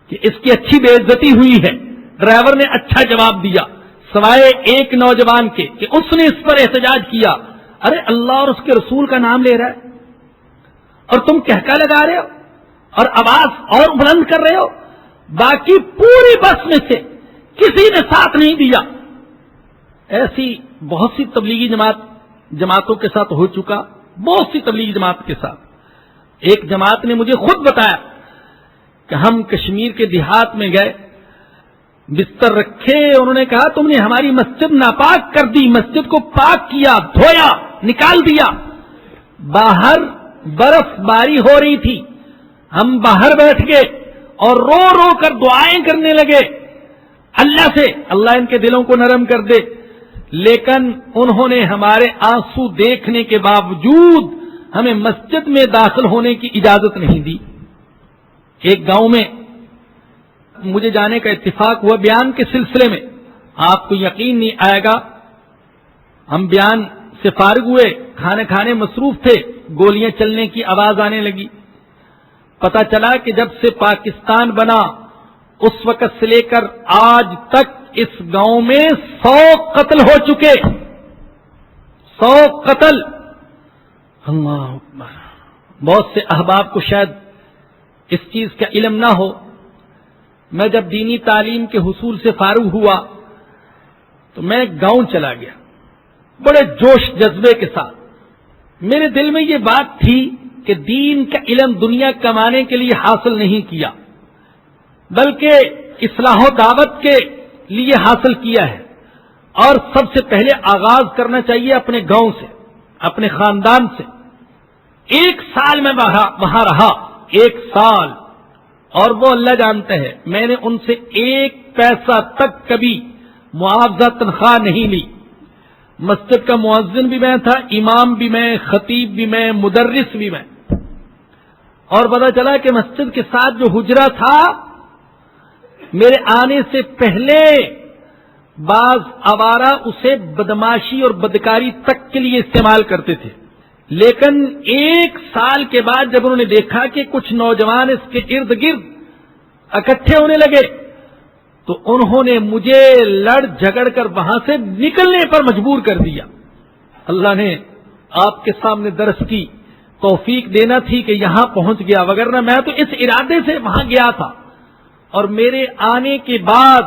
کہ اس کی اچھی بے عزتی ہوئی ہے۔ ڈرائیور نے اچھا جواب دیا سوائے ایک نوجوان کے کہ اس نے اس پر احتجاج کیا، ارے اللہ اور اس کے رسول کا نام لے رہا ہے اور تم کہکا لگا رہے ہو اور آواز اور بلند کر رہے ہو۔ باقی پوری بس میں سے کسی نے ساتھ نہیں دیا۔ ایسی بہت سی تبلیغی جماعتوں کے ساتھ ہو چکا، بہت سی تبلیغی جماعت کے ساتھ۔ ایک جماعت نے مجھے خود بتایا کہ ہم کشمیر کے دیہات میں گئے، بستر رکھے، انہوں نے کہا تم نے ہماری مسجد ناپاک کر دی، مسجد کو پاک کیا، دھویا، نکال دیا۔ باہر برف باری ہو رہی تھی، ہم باہر بیٹھ گئے اور رو رو کر دعائیں کرنے لگے اللہ سے، اللہ ان کے دلوں کو نرم کر دے۔ لیکن انہوں نے ہمارے آنسو دیکھنے کے باوجود ہمیں مسجد میں داخل ہونے کی اجازت نہیں دی۔ ایک گاؤں میں مجھے جانے کا اتفاق ہوا بیان کے سلسلے میں، آپ کو یقین نہیں آئے گا، ہم بیان سے فارغ ہوئے، کھانے کھانے مصروف تھے، گولیاں چلنے کی آواز آنے لگی۔ پتہ چلا کہ جب سے پاکستان بنا اس وقت سے لے کر آج تک اس گاؤں میں 100 قتل ہو چکے، 100 قتل۔ اللہ اکبر۔ بہت سے احباب کو شاید اس چیز کا علم نہ ہو، میں جب دینی تعلیم کے حصول سے فارغ ہوا تو میں گاؤں چلا گیا بڑے جوش جذبے کے ساتھ۔ میرے دل میں یہ بات تھی کہ دین کا علم دنیا کمانے کے لیے حاصل نہیں کیا بلکہ اصلاح و دعوت کے لیے حاصل کیا ہے، اور سب سے پہلے آغاز کرنا چاہیے اپنے گاؤں سے، اپنے خاندان سے۔ 1 سال میں وہاں رہا، 1 سال، اور وہ اللہ جانتا ہے میں نے ان سے 1 پیسہ تک کبھی معاوضہ تنخواہ نہیں لی۔ مسجد کا مؤذن بھی میں تھا، امام بھی میں، خطیب بھی میں، مدرس بھی میں۔ اور پتہ چلا کہ مسجد کے ساتھ جو حجرہ تھا میرے آنے سے پہلے بعض آوارہ اسے بدماشی اور بدکاری تک کے لیے استعمال کرتے تھے، لیکن 1 سال کے بعد جب انہوں نے دیکھا کہ کچھ نوجوان اس کے ارد گرد اکٹھے ہونے لگے تو انہوں نے مجھے لڑ جھگڑ کر وہاں سے نکلنے پر مجبور کر دیا۔ اللہ نے آپ کے سامنے درس کی توفیق دینا تھی کہ یہاں پہنچ گیا، وگرنہ میں تو اس ارادے سے وہاں گیا تھا۔ اور میرے آنے کے بعد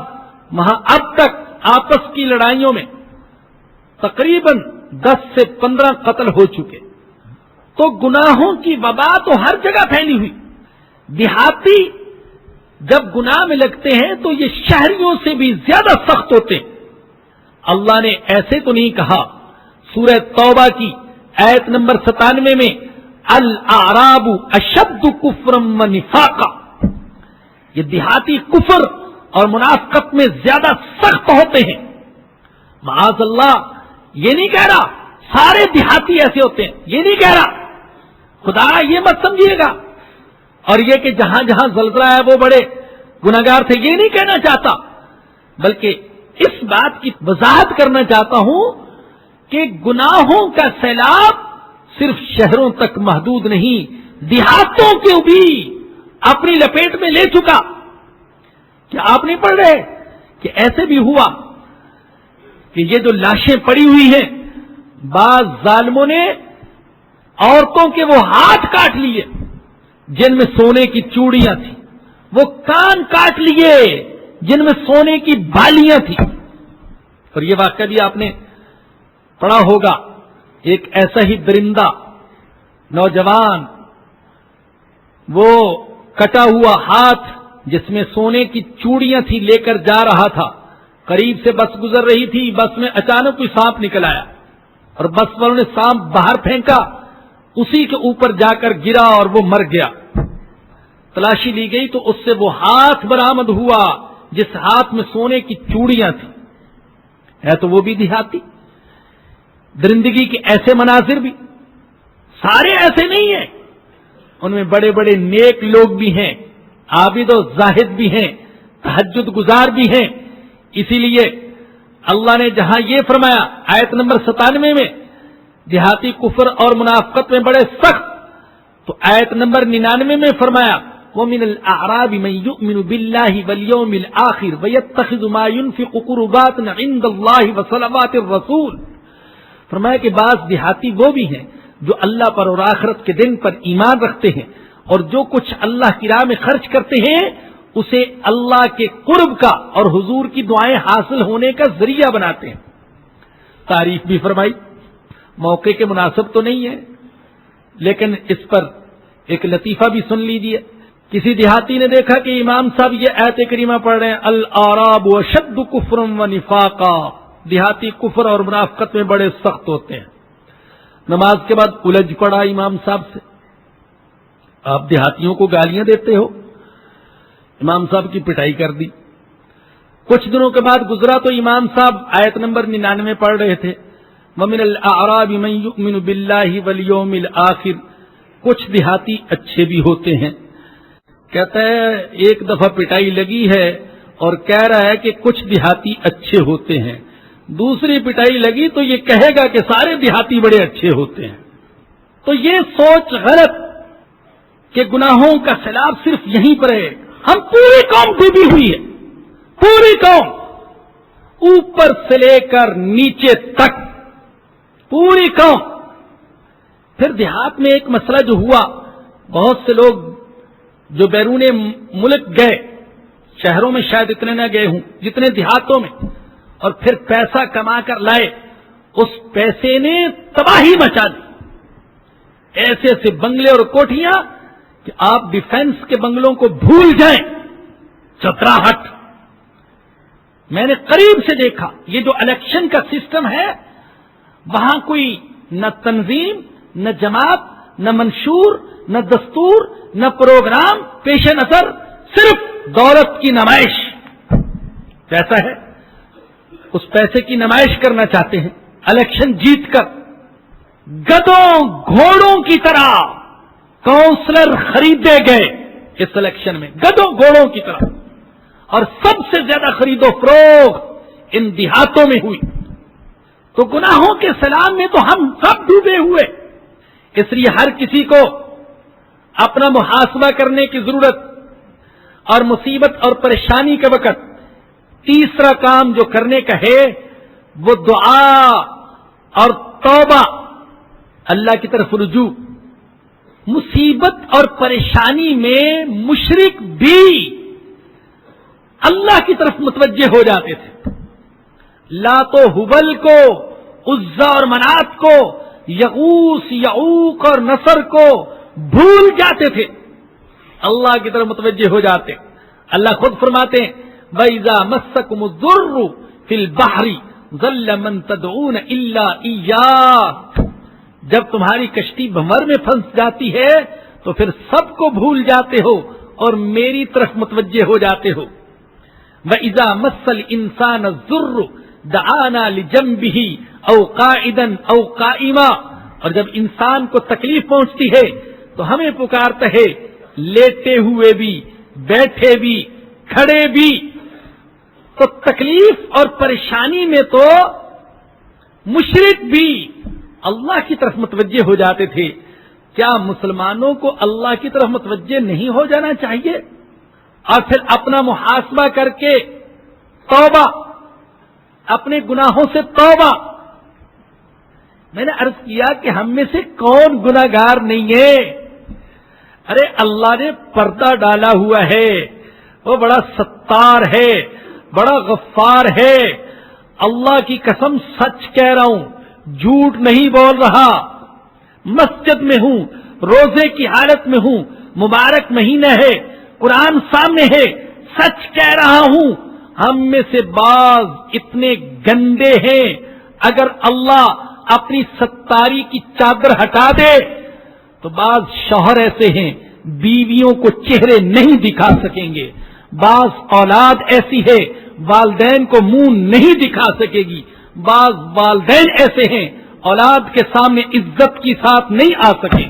وہاں اب تک آپس کی لڑائیوں میں تقریباً 10 سے 15 قتل ہو چکے۔ تو گناہوں کی وبا تو ہر جگہ پھیلی ہوئی۔ دیہاتی جب گناہ میں لگتے ہیں تو یہ شہریوں سے بھی زیادہ سخت ہوتے ہیں۔ اللہ نے ایسے تو نہیں کہا، سورہ توبہ کی آیت نمبر 97 میں الاعراب اشد کفرا ونفاقا، یہ دیہاتی کفر اور منافقت میں زیادہ سخت ہوتے ہیں۔ معاذ اللہ، یہ نہیں کہہ رہا سارے دیہاتی ایسے ہوتے ہیں، یہ نہیں کہہ رہا، خدا یہ مت سمجھیے گا، اور یہ کہ جہاں جہاں زلزلہ ہے وہ بڑے گناہگار تھے، یہ نہیں کہنا چاہتا، بلکہ اس بات کی وضاحت کرنا چاہتا ہوں کہ گناہوں کا سیلاب صرف شہروں تک محدود نہیں، دیہاتوں کو بھی اپنی لپیٹ میں لے چکا۔ کیا آپ نہیں پڑھ رہے کہ ایسے بھی ہوا کہ یہ جو لاشیں پڑی ہوئی ہیں، بعض ظالموں نے عورتوں کے وہ ہاتھ کاٹ لیے جن میں سونے کی چوڑیاں تھیں، وہ کان کاٹ لیے جن میں سونے کی بالیاں تھیں، اور یہ واقعہ بھی آپ نے پڑھا ہوگا، ایک ایسا ہی درندہ نوجوان وہ کٹا ہوا ہاتھ جس میں سونے کی چوڑیاں تھی لے کر جا رہا تھا، قریب سے بس گزر رہی تھی، بس میں اچانک کوئی سانپ نکل آیا اور بس والوں نے سانپ باہر پھینکا، اسی کے اوپر جا کر گرا اور وہ مر گیا۔ تلاشی لی گئی تو اس سے وہ ہاتھ برآمد ہوا جس ہاتھ میں سونے کی چوڑیاں تھیں۔ ہے تو وہ بھی دیہاتی۔ درندگی کے ایسے مناظر بھی، سارے ایسے نہیں ہیں، ان میں بڑے بڑے نیک لوگ بھی ہیں، عابد و زاہد بھی ہیں، تہجد گزار بھی ہیں۔ اسی لیے اللہ نے جہاں یہ فرمایا آیت نمبر 97 میں دیہاتی کفر اور منافقت میں بڑے سخت، تو آیت نمبر 99 میں فرمایا وَمِنَ الْأَعْرَابِ مَن يُؤْمِنُ بِاللَّهِ وَالْيَوْمِ الْآخِرِ وَيَتَّخِذُ مَا يُنْفِقُ قُرُبَاتٍ عِندَ اللَّهِ وَصَلَوَاتِ الرَّسُولِ، فرمایا کہ بعض دیہاتی وہ بھی ہیں جو اللہ پر اور آخرت کے دن پر ایمان رکھتے ہیں اور جو کچھ اللہ کی راہ میں خرچ کرتے ہیں اسے اللہ کے قرب کا اور حضور کی دعائیں حاصل ہونے کا ذریعہ بناتے ہیں۔ تعریف بھی فرمائی، موقع کے مناسب تو نہیں ہے لیکن اس پر ایک لطیفہ بھی سن لیجیے۔ کسی دیہاتی نے دیکھا کہ امام صاحب یہ آیت کریمہ پڑھ رہے ہیں الاعراب اشد کفرا ونفاقا، دیہاتی کفر اور منافقت میں بڑے سخت ہوتے ہیں۔ نماز کے بعد الجھ پڑا امام صاحب سے، آپ دیہاتیوں کو گالیاں دیتے ہو، امام صاحب کی پٹائی کر دی۔ کچھ دنوں کے بعد گزرا تو امام صاحب آیت نمبر 99 پڑھ رہے تھے وَمِنَ الْأَعْرَابِ مَن يُؤْمِنُ بِاللَّهِ وَالْيَوْمِ الْآخِرِ، کچھ دیہاتی اچھے بھی ہوتے ہیں۔ کہتا ہے ایک دفعہ پٹائی لگی ہے اور کہہ رہا ہے کہ کچھ دیہاتی اچھے ہوتے ہیں، دوسری پٹائی لگی تو یہ کہے گا کہ سارے دیہاتی بڑے اچھے ہوتے ہیں۔ تو یہ سوچ غلط کہ گناہوں کا سیلاب صرف یہیں پر ہے، ہم پوری قوم ڈوبی ہوئی ہے، پوری قوم اوپر سے لے کر نیچے تک، پوری قوم۔ پھر دیہات میں ایک مسئلہ جو ہوا، بہت سے لوگ جو بیرون ملک گئے، شہروں میں شاید اتنے نہ گئے ہوں جتنے دیہاتوں میں، اور پھر پیسہ کما کر لائے، اس پیسے نے تباہی مچا دی، ایسے ایسے بنگلے اور کوٹھیاں کہ آپ ڈیفنس کے بنگلوں کو بھول جائیں، چتراہٹ۔ میں نے قریب سے دیکھا یہ جو الیکشن کا سسٹم ہے، وہاں کوئی نہ تنظیم، نہ جماعت، نہ منشور، نہ دستور، نہ پروگرام پیش نظر، صرف دولت کی نمائش۔ کیسا ہے؟ اس پیسے کی نمائش کرنا چاہتے ہیں، الیکشن جیت کر گدوں گھوڑوں کی طرح کونسلر خریدے گئے اس الیکشن میں، گدوں گھوڑوں کی طرح، اور سب سے زیادہ خرید و فروخت ان دیہاتوں میں ہوئی۔ تو گناہوں کے سیلاب میں تو ہم سب ڈوبے ہوئے، اس لیے ہر کسی کو اپنا محاسبہ کرنے کی ضرورت، اور مصیبت اور پریشانی کے وقت تیسرا کام جو کرنے کا ہے وہ دعا اور توبہ، اللہ کی طرف رجوع۔ مصیبت اور پریشانی میں مشرک بھی اللہ کی طرف متوجہ ہو جاتے تھے، لات و حبل کو، عزا اور منات کو، یغوث، یعوق اور نصر کو بھول جاتے تھے، اللہ کی طرف متوجہ ہو جاتے۔ اللہ خود فرماتے ہیں وَإِذَا مَسَّكُمُ الضُّرُّ فِي الْبَحْرِ ضَلَّ مَن تَدْعُونَ إِلَّا إِيَّاهُ، جب تمہاری کشتی بھنور میں پھنس جاتی ہے تو پھر سب کو بھول جاتے ہو اور میری طرف متوجہ ہو جاتے ہو۔ وَإِذَا مَسَّ الْإِنسَانَ الضُّرُّ دعانا لجنبہ او قائدا او قائما، اور جب انسان کو تکلیف پہنچتی ہے تو ہمیں پکارتا ہے لیٹے ہوئے بھی، بیٹھے بھی، کھڑے بھی۔ تو تکلیف اور پریشانی میں تو مشرک بھی اللہ کی طرف متوجہ ہو جاتے تھے، کیا مسلمانوں کو اللہ کی طرف متوجہ نہیں ہو جانا چاہیے؟ اور پھر اپنا محاسبہ کر کے توبہ، اپنے گناہوں سے توبہ۔ میں نے عرض کیا کہ ہم میں سے کون گناہگار نہیں ہے؟ ارے اللہ نے پردہ ڈالا ہوا ہے، وہ بڑا ستار ہے، بڑا غفار ہے۔ اللہ کی قسم سچ کہہ رہا ہوں، جھوٹ نہیں بول رہا۔ مسجد میں ہوں، روزے کی حالت میں ہوں، مبارک مہینہ ہے، قرآن سامنے ہے، سچ کہہ رہا ہوں۔ ہم میں سے بعض اتنے گندے ہیں، اگر اللہ اپنی ستاری کی چادر ہٹا دے تو بعض شوہر ایسے ہیں بیویوں کو چہرے نہیں دکھا سکیں گے، بعض اولاد ایسی ہے والدین کو منہ نہیں دکھا سکے گی، بعض والدین ایسے ہیں اولاد کے سامنے عزت کی ساتھ نہیں آ سکیں۔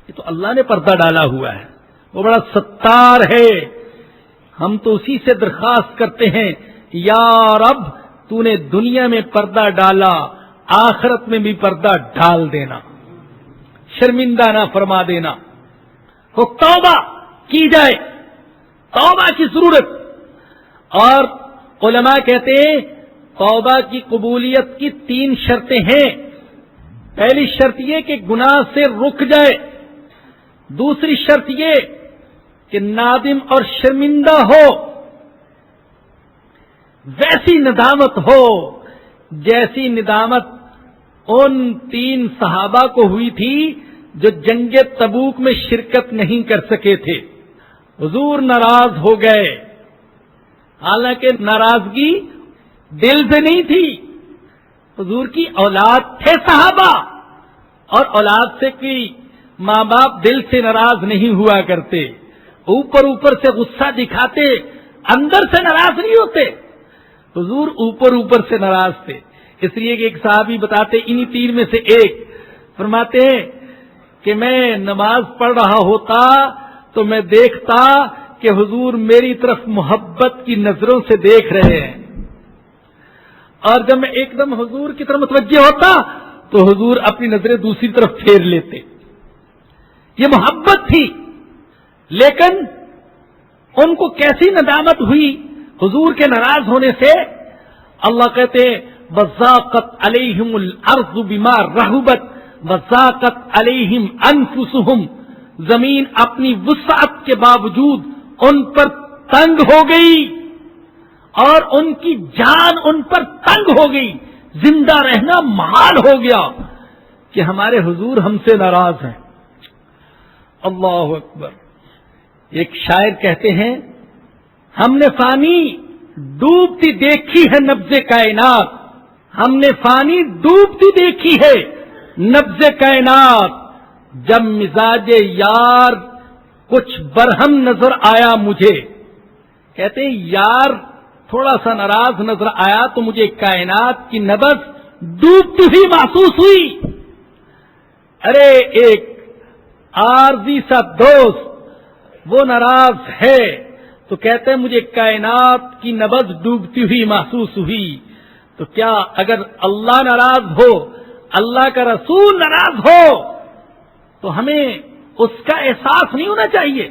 یہ تو اللہ نے پردہ ڈالا ہوا ہے، وہ بڑا ستار ہے۔ ہم تو اسی سے درخواست کرتے ہیں، یا رب تو نے دنیا میں پردہ ڈالا، آخرت میں بھی پردہ ڈال دینا، شرمندہ نہ فرما دینا۔ تو توبہ کی جائے، توبہ کی ضرورت۔ اور علماء کہتے ہیں توبہ کی قبولیت کی 3 شرطیں ہیں۔ پہلی شرط یہ کہ گناہ سے رک جائے، دوسری شرط یہ کہ نادم اور شرمندہ ہو، ویسی ندامت ہو جیسی ندامت ان 3 صحابہ کو ہوئی تھی جو جنگ تبوک میں شرکت نہیں کر سکے تھے۔ حضور ناراض ہو گئے، حالانکہ ناراضگی دل سے نہیں تھی، حضور کی اولاد تھے صحابہ، اور اولاد سے کوئی ماں باپ دل سے ناراض نہیں ہوا کرتے، اوپر اوپر سے غصہ دکھاتے، اندر سے ناراض نہیں ہوتے۔ حضور اوپر اوپر سے ناراض تھے، اس لیے کہ ایک صحابی بتاتے، انہی 3 میں سے ایک فرماتے ہیں کہ میں نماز پڑھ رہا ہوتا تو میں دیکھتا کہ حضور میری طرف محبت کی نظروں سے دیکھ رہے ہیں، اور جب میں ایک دم حضور کی طرف متوجہ ہوتا تو حضور اپنی نظریں دوسری طرف پھیر لیتے۔ یہ محبت تھی، لیکن ان کو کیسی ندامت ہوئی حضور کے ناراض ہونے سے؟ اللہ کہتے ہیں وَضَاقَتْ عَلَيْهِمُ الْأَرْضُ بِمَا رَحُبَتْ وَضَاقَتْ عَلَيْهِمْ أَنفُسُهُمْ، زمین اپنی وسعت کے باوجود ان پر تنگ ہو گئی، اور ان کی جان ان پر تنگ ہو گئی، زندہ رہنا محال ہو گیا کہ ہمارے حضور ہم سے ناراض ہیں۔ اللہ اکبر۔ ایک شاعر کہتے ہیں ہم نے فانی ڈوبتی دیکھی ہے نبض کائنات، ہم نے فانی ڈوبتی دیکھی ہے نبض کائنات، جب مزاج یار کچھ برہم نظر آیا مجھے۔ کہتے ہیں یار تھوڑا سا ناراض نظر آیا تو مجھے کائنات کی نبض ڈوبتی ہوئی محسوس ہوئی۔ ارے ایک عارضی سا دوست وہ ناراض ہے تو کہتے ہیں مجھے کائنات کی نبض ڈوبتی ہوئی محسوس ہوئی، تو کیا اگر اللہ ناراض ہو، اللہ کا رسول ناراض ہو تو ہمیں اس کا احساس نہیں ہونا چاہیے،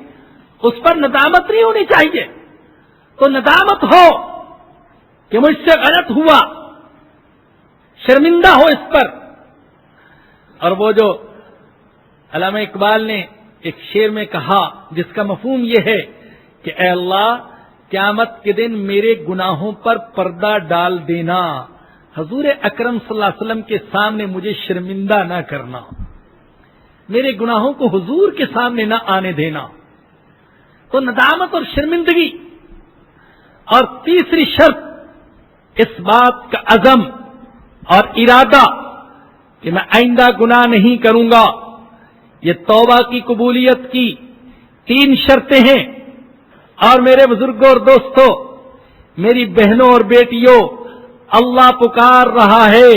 اس پر ندامت نہیں ہونی چاہیے؟ تو ندامت ہو کہ مجھ سے غلط ہوا، شرمندہ ہو اس پر۔ اور وہ جو علامہ اقبال نے ایک شعر میں کہا جس کا مفہوم یہ ہے کہ اے اللہ قیامت کے دن میرے گناہوں پر پردہ ڈال دینا، حضور اکرم صلی اللہ علیہ وسلم کے سامنے مجھے شرمندہ نہ کرنا، میرے گناہوں کو حضور کے سامنے نہ آنے دینا۔ تو ندامت اور شرمندگی۔ اور تیسری شرط اس بات کا عزم اور ارادہ کہ میں آئندہ گناہ نہیں کروں گا۔ یہ توبہ کی قبولیت کی 3 شرطیں ہیں۔ اور میرے بزرگوں اور دوستوں، میری بہنوں اور بیٹیوں، اللہ پکار رہا ہے،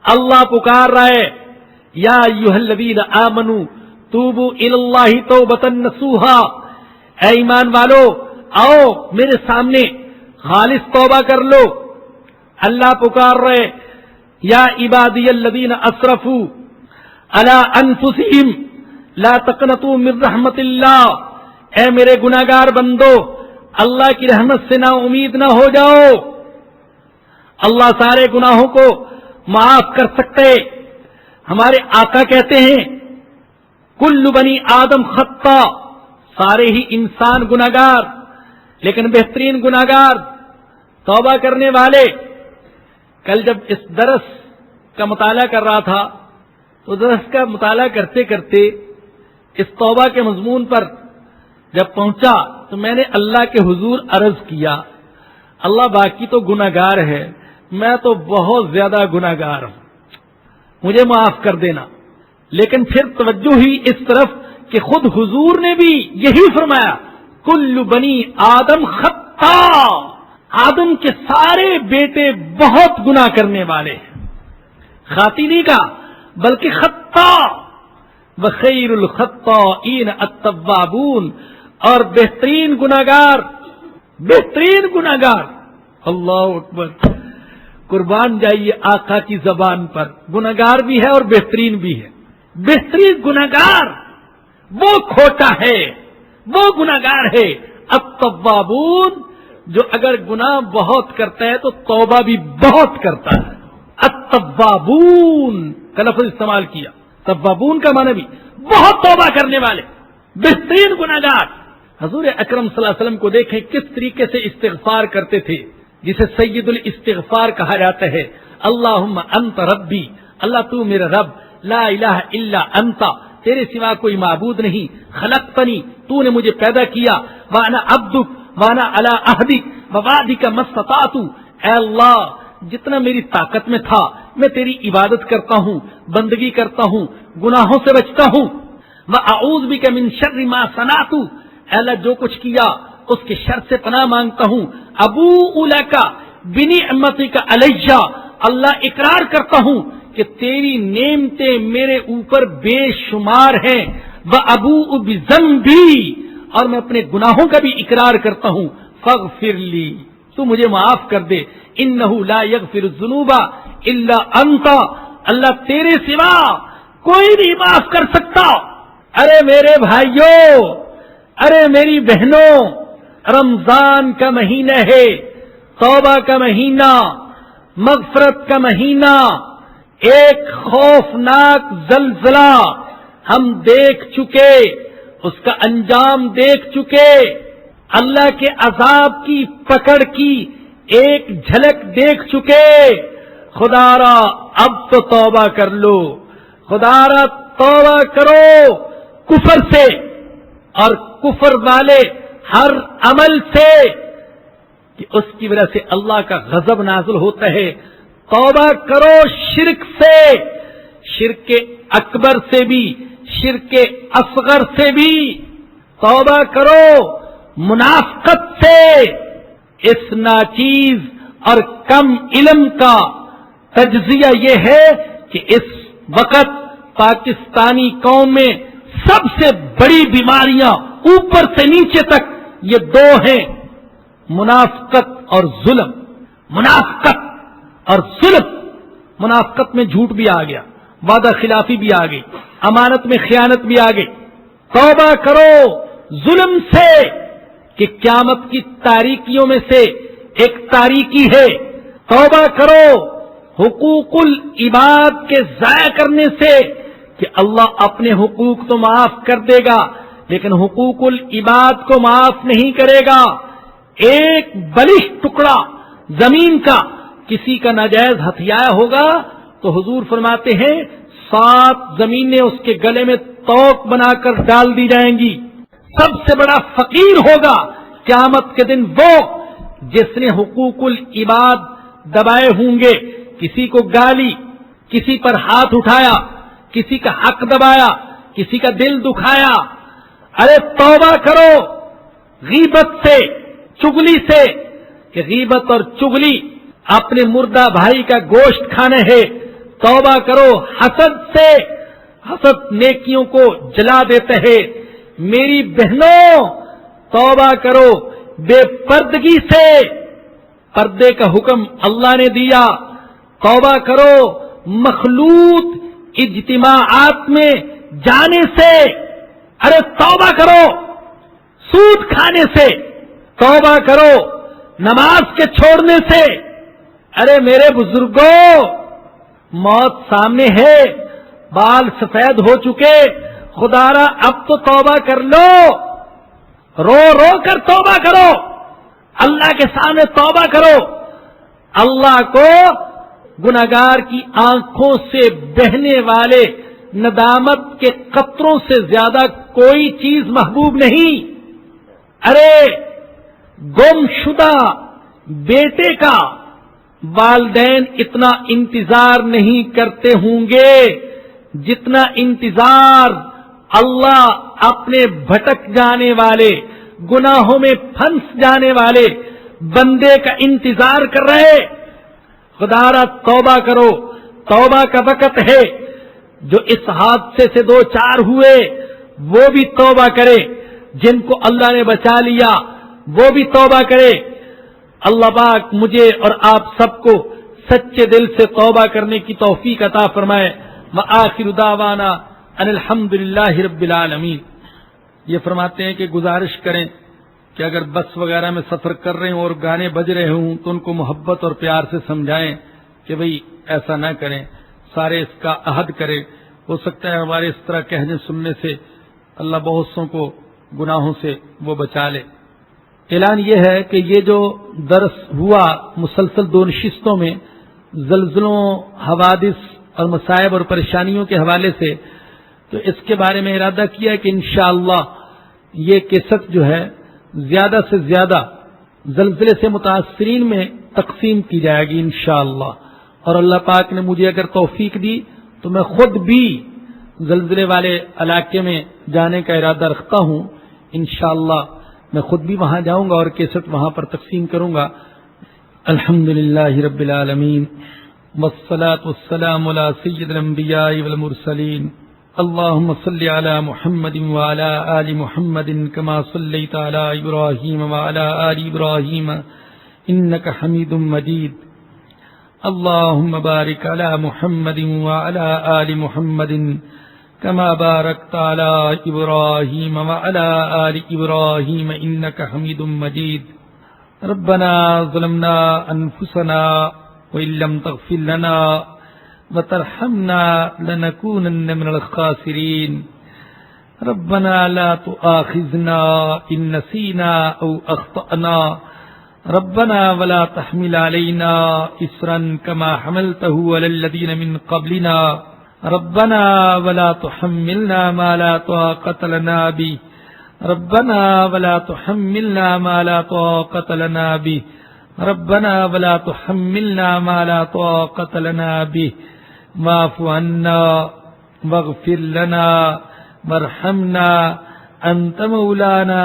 اللہ پکار رہا ہے، یا ایھا الذین آمنوا توبوا الی اللہ توبۃ نصوحا، اے ایمان والو آؤ میرے سامنے خالص توبہ کر لو۔ اللہ پکار رہے، یا عبادی الذین اسرفوا علی انفسہم لا تقنطوا من رحمت اللہ، اے میرے گناہگار بندو اللہ کی رحمت سے نا امید نہ ہو جاؤ۔ اللہ سارے گناہوں کو معاف کر سکتے۔ ہمارے آقا کہتے ہیں کل بنی آدم خطا، سارے ہی انسان گناہگار، لیکن بہترین گناہگار توبہ کرنے والے۔ کل جب اس درس کا مطالعہ کر رہا تھا تو درس کا مطالعہ کرتے کرتے اس توبہ کے مضمون پر جب پہنچا تو میں نے اللہ کے حضور عرض کیا، اللہ باقی تو گناہگار ہے، میں تو بہت زیادہ گناہگار ہوں، مجھے معاف کر دینا۔ لیکن پھر توجہ ہی اس طرف کہ خود حضور نے بھی یہی فرمایا، کل بنی آدم خطا، آدم کے سارے بیٹے بہت گناہ کرنے والے ہیں۔ خاطی نہیں کہا بلکہ خطا، وخیر الخطائین التوابون، اور بہترین گناہگار، بہترین گناہگار، اللہ اکبر، قربان جائیے آقا کی زبان پر، گناہگار بھی ہے اور بہترین بھی ہے۔ بہترین گناہگار وہ کھوٹا ہے، وہ گناہگار ہے التوابون، جو اگر گناہ بہت کرتا ہے تو توبہ بھی بہت کرتا ہے۔ التوابون کا لفظ استعمال کیا، توابون کا معنی بھی بہت توبہ کرنے والے، بہترین گناہگار۔ حضور اکرم صلی اللہ علیہ وسلم کو دیکھیں کس طریقے سے استغفار کرتے تھے، جسے سید الاستغفار کہا جاتا ہے۔ اللہم انت ربی، اللہ تو میرا رب، لا الہ الا انت، تیرے سوا کوئی معبود نہیں، خلقتنی، تو نے مجھے پیدا کیا، وانا عبدک وانا علی عہدک ووعدک ما استطعت، اے اللہ جتنا میری طاقت میں تھا میں تیری عبادت کرتا ہوں، بندگی کرتا ہوں، گناہوں سے بچتا ہوں، واعوذ بک من شر ما صنعت، اے اللہ جو کچھ کیا اس کے شر سے پناہ مانگتا ہوں، ابوء لک بنعمتک علی، اللہ اقرار کرتا ہوں کہ تیری نعمتیں میرے اوپر بے شمار ہیں، وابوء بذنبی، اور میں اپنے گناہوں کا بھی اقرار کرتا ہوں، فاغفر لی، تو مجھے معاف کر دے، انہ لا یغفر الذنوب الا انت، اللہ تیرے سوا کوئی نہیں معاف کر سکتا۔ ارے میرے بھائیوں، ارے میری بہنوں، رمضان کا مہینہ ہے، توبہ کا مہینہ، مغفرت کا مہینہ، ایک خوفناک زلزلہ ہم دیکھ چکے، اس کا انجام دیکھ چکے، اللہ کے عذاب کی پکڑ کی ایک جھلک دیکھ چکے۔ خدا را اب تو توبہ کر لو، خدا را توبہ کرو کفر سے اور کفر والے ہر عمل سے کہ اس کی وجہ سے اللہ کا غضب نازل ہوتا ہے۔ توبہ کرو شرک سے، شرک اکبر سے بھی، شرک اصغر سے بھی توبہ کرو، منافقت سے۔ اس ناچیز اور کم علم کا تجزیہ یہ ہے کہ اس وقت پاکستانی قوم میں سب سے بڑی بیماریاں اوپر سے نیچے تک یہ دو ہیں، منافقت اور ظلم، منافقت اور ظلم۔ منافقت میں جھوٹ بھی آ گیا، وعدہ خلافی بھی آ گئی، امانت میں خیانت بھی آ گئی۔ توبہ کرو ظلم سے کہ قیامت کی تاریکیوں میں سے ایک تاریکی ہے۔ توبہ کرو حقوق العباد کے ضائع کرنے سے کہ اللہ اپنے حقوق تو معاف کر دے گا لیکن حقوق العباد کو معاف نہیں کرے گا۔ ایک بلش ٹکڑا زمین کا کسی کا ناجائز ہتھیایا ہوگا تو حضور فرماتے ہیں 7 زمینیں اس کے گلے میں توق بنا کر ڈال دی جائیں گی۔ سب سے بڑا فقیر ہوگا قیامت کے دن وہ جس نے حقوق العباد دبائے ہوں گے، کسی کو گالی، کسی پر ہاتھ اٹھایا، کسی کا حق دبایا، کسی کا دل دکھایا۔ ارے توبہ کرو غیبت سے، چغلی سے، کہ غیبت اور چغلی اپنے مردہ بھائی کا گوشت کھانا ہے، توبہ کرو حسد سے، حسد نیکیوں کو جلا دیتا ہے۔ میری بہنوں توبہ کرو بے پردگی سے، پردے کا حکم اللہ نے دیا، توبہ کرو مخلوط اجتماعات میں جانے سے، ارے توبہ کرو سود کھانے سے، توبہ کرو نماز کے چھوڑنے سے۔ ارے میرے بزرگوں، موت سامنے ہے، بال سفید ہو چکے، خدا را اب تو توبہ کر لو، رو رو کر توبہ کرو، اللہ کے سامنے توبہ کرو۔ اللہ کو گناہگار کی آنکھوں سے بہنے والے ندامت کے قطروں سے زیادہ کوئی چیز محبوب نہیں۔ ارے گم شدہ بیٹے کا والدین اتنا انتظار نہیں کرتے ہوں گے جتنا انتظار اللہ اپنے بھٹک جانے والے، گناہوں میں پھنس جانے والے بندے کا انتظار کر رہے۔ خدا را توبہ کرو، توبہ کا وقت ہے۔ جو اس حادثے سے دو چار ہوئے وہ بھی توبہ کرے، جن کو اللہ نے بچا لیا وہ بھی توبہ کرے۔ اللہ پاک مجھے اور آپ سب کو سچے دل سے توبہ کرنے کی توفیق عطا فرمائے۔ وآخر دعوانا ان الحمد للہ رب العالمین۔ یہ فرماتے ہیں کہ گزارش کریں کہ اگر بس وغیرہ میں سفر کر رہے ہوں اور گانے بج رہے ہوں تو ان کو محبت اور پیار سے سمجھائیں کہ بھئی ایسا نہ کریں، سارے اس کا عہد کریں۔ ہو سکتا ہے ہمارے اس طرح کہنے سننے سے اللہ بہت سوں کو گناہوں سے وہ بچا لے۔ اعلان یہ ہے کہ یہ جو درس ہوا مسلسل 2 نشستوں میں زلزلوں، حوادث اور مصائب اور پریشانیوں کے حوالے سے، تو اس کے بارے میں ارادہ کیا کہ انشاءاللہ یہ کیسٹ جو ہے زیادہ سے زیادہ زلزلے سے متاثرین میں تقسیم کی جائے گی انشاءاللہ، اور اللہ پاک نے مجھے اگر توفیق دی تو میں خود بھی زلزلے والے علاقے میں جانے کا ارادہ رکھتا ہوں۔ انشاءاللہ میں خود بھی وہاں جاؤں گا اور کیسٹ وہاں پر تقسیم کروں گا۔ الحمدللہ رب العالمین والصلاة والسلام علی سید الانبیاء والمرسلین۔ اللهم صل على محمد وعلى آل محمد كما صليت على إبراهيم وعلى آل إبراهيم إنك حميد مجيد۔ اللهم بارك على محمد وعلى آل محمد كما باركت على إبراهيم وعلى آل إبراهيم إنك حميد مجيد۔ ربنا ظلمنا أنفسنا وإن لم تغفر لنا وترحمنا لنكونن من الخاسرين۔ ربنا لا تؤاخذنا إن نسينا أو أخطأنا، ربنا ولا تحمل علينا إصرا كما حملته على الذين من قبلنا، ربنا ولا تحملنا ما لا طاقة لنا به، ربنا ولا تحملنا ما لا طاقة لنا به، ربنا ولا تحملنا ما لا طاقة لنا به، واعف عنا واغفر لنا وارحمنا أنت مولانا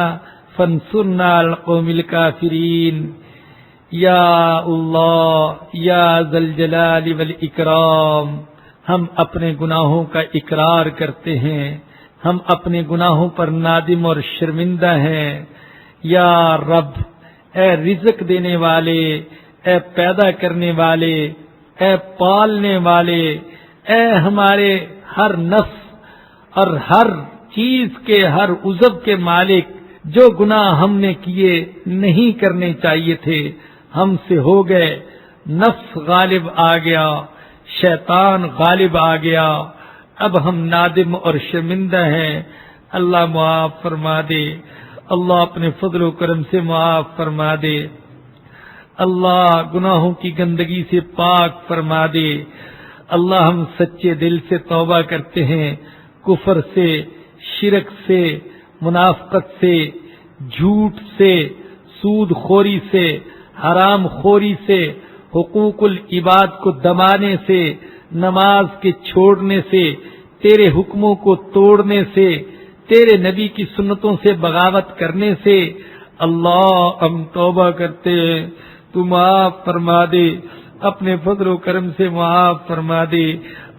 فانصرنا على القوم الكافرين۔ یا اللہ یا ذا الجلال والإکرام، ہم اپنے گناہوں کا اقرار کرتے ہیں، ہم اپنے گناہوں پر نادم اور شرمندہ ہیں۔ یا رب، اے رزق دینے والے، اے پیدا کرنے والے، اے پالنے والے، اے ہمارے ہر نفس اور ہر چیز کے، ہر عضو کے مالک، جو گناہ ہم نے کیے نہیں کرنے چاہیے تھے ہم سے ہو گئے، نفس غالب آ گیا، شیطان غالب آ گیا، اب ہم نادم اور شرمندہ ہیں، اللہ معاف فرما دے، اللہ اپنے فضل و کرم سے معاف فرما دے، اللہ گناہوں کی گندگی سے پاک فرما دے۔ اللہ ہم سچے دل سے توبہ کرتے ہیں، کفر سے، شرک سے، منافقت سے، جھوٹ سے، سود خوری سے، حرام خوری سے، حقوق العباد کو دبانے سے، نماز کے چھوڑنے سے، تیرے حکموں کو توڑنے سے، تیرے نبی کی سنتوں سے بغاوت کرنے سے۔ اللہ ہم توبہ کرتے ہیں، تو معاف فرما دے، اپنے فضل و کرم سے معاف فرما دے۔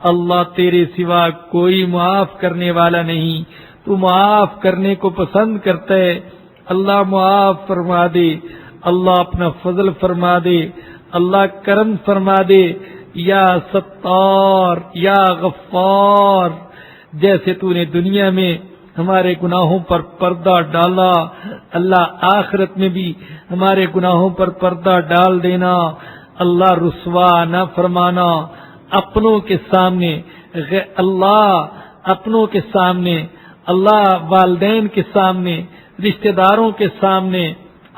اللہ تیرے سوا کوئی معاف کرنے والا نہیں، تو معاف کرنے کو پسند کرتا ہے۔ اللہ معاف فرما دے، اللہ اپنا فضل فرما دے، اللہ کرم فرما دے۔ یا ستار، یا غفار، جیسے تو نے دنیا میں ہمارے گناہوں پر پردہ ڈالا، اللہ آخرت میں بھی ہمارے گناہوں پر پردہ ڈال دینا۔ اللہ رسوا نہ فرمانا اپنوں کے سامنے، اللہ اپنوں کے سامنے، اللہ والدین کے سامنے، رشتہ داروں کے سامنے،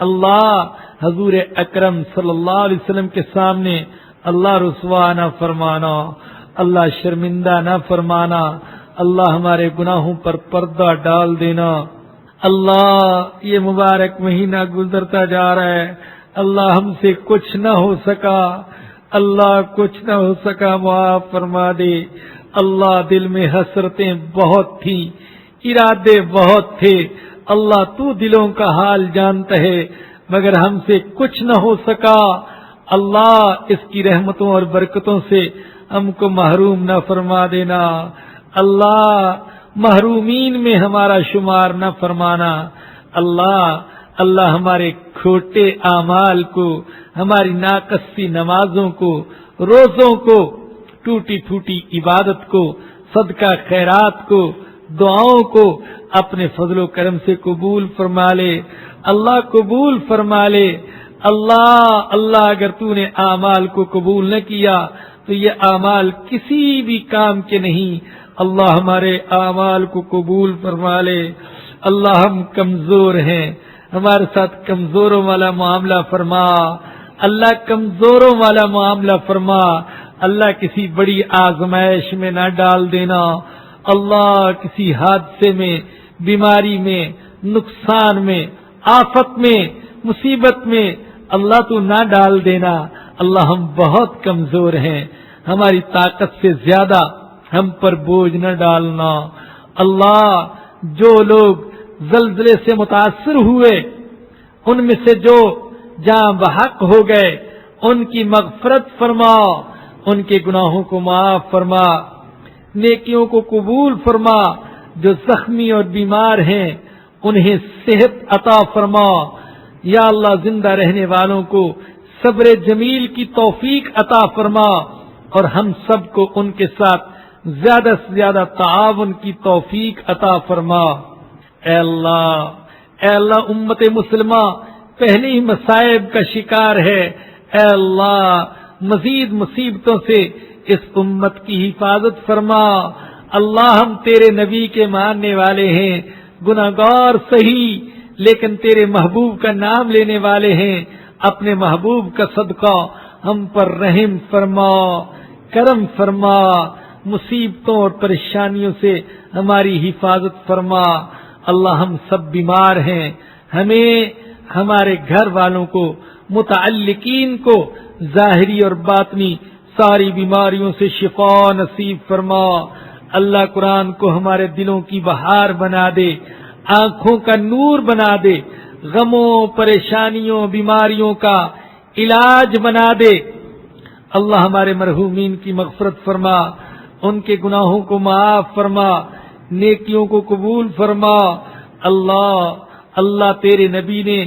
اللہ حضور اکرم صلی اللہ علیہ وسلم کے سامنے اللہ رسوا نہ فرمانا، اللہ شرمندہ نہ فرمانا، اللہ ہمارے گناہوں پر پردہ ڈال دینا۔ اللہ یہ مبارک مہینہ گزرتا جا رہا ہے، اللہ ہم سے کچھ نہ ہو سکا، اللہ کچھ نہ ہو سکا، معاف فرما دے۔ اللہ دل میں حسرتیں بہت تھیں، ارادے بہت تھے، اللہ تو دلوں کا حال جانتا ہے، مگر ہم سے کچھ نہ ہو سکا۔ اللہ اس کی رحمتوں اور برکتوں سے ہم کو محروم نہ فرما دینا، اللہ محرومین میں ہمارا شمار نہ فرمانا۔ اللہ ہمارے کھوٹے اعمال کو، ہماری ناقصی نمازوں کو، روزوں کو، ٹوٹی پھوٹی عبادت کو، صدقہ خیرات کو، دعاؤں کو اپنے فضل و کرم سے قبول فرما لے، اللہ قبول فرما لے۔ اللہ اگر تو نے اعمال کو قبول نہ کیا تو یہ اعمال کسی بھی کام کے نہیں، اللہ ہمارے اعمال کو قبول فرما لے۔ اللہ ہم کمزور ہیں، ہمارے ساتھ کمزوروں والا معاملہ فرما، اللہ کمزوروں والا معاملہ فرما، اللہ کسی بڑی آزمائش میں نہ ڈال دینا، اللہ کسی حادثے میں، بیماری میں، نقصان میں، آفت میں، مصیبت میں اللہ تو نہ ڈال دینا۔ اللہ ہم بہت کمزور ہیں، ہماری طاقت سے زیادہ ہم پر بوجھ نہ ڈالنا۔ اللہ جو لوگ زلزلے سے متاثر ہوئے، ان میں سے جو جاں بحق ہو گئے، ان کی مغفرت فرما، ان کے گناہوں کو معاف فرما، نیکیوں کو قبول فرما۔ جو زخمی اور بیمار ہیں انہیں صحت عطا فرما۔ یا اللہ زندہ رہنے والوں کو صبر جمیل کی توفیق عطا فرما، اور ہم سب کو ان کے ساتھ زیادہ سے زیادہ تعاون کی توفیق عطا فرما۔ اے اللہ امت مسلمہ پہلے ہی مصائب کا شکار ہے، اے اللہ مزید مصیبتوں سے اس امت کی حفاظت فرما۔ اللہ ہم تیرے نبی کے ماننے والے ہیں، گناہگار صحیح لیکن تیرے محبوب کا نام لینے والے ہیں، اپنے محبوب کا صدقہ ہم پر رحم فرما، کرم فرما، مصیبتوں اور پریشانیوں سے ہماری حفاظت فرما۔ اللہ ہم سب بیمار ہیں، ہمیں، ہمارے گھر والوں کو، متعلقین کو ظاہری اور باطنی ساری بیماریوں سے شفا نصیب فرما۔ اللہ قرآن کو ہمارے دلوں کی بہار بنا دے، آنکھوں کا نور بنا دے، غموں، پریشانیوں، بیماریوں کا علاج بنا دے۔ اللہ ہمارے مرحومین کی مغفرت فرما، ان کے گناہوں کو معاف فرما، نیکیوں کو قبول فرما۔ اللہ تیرے نبی نے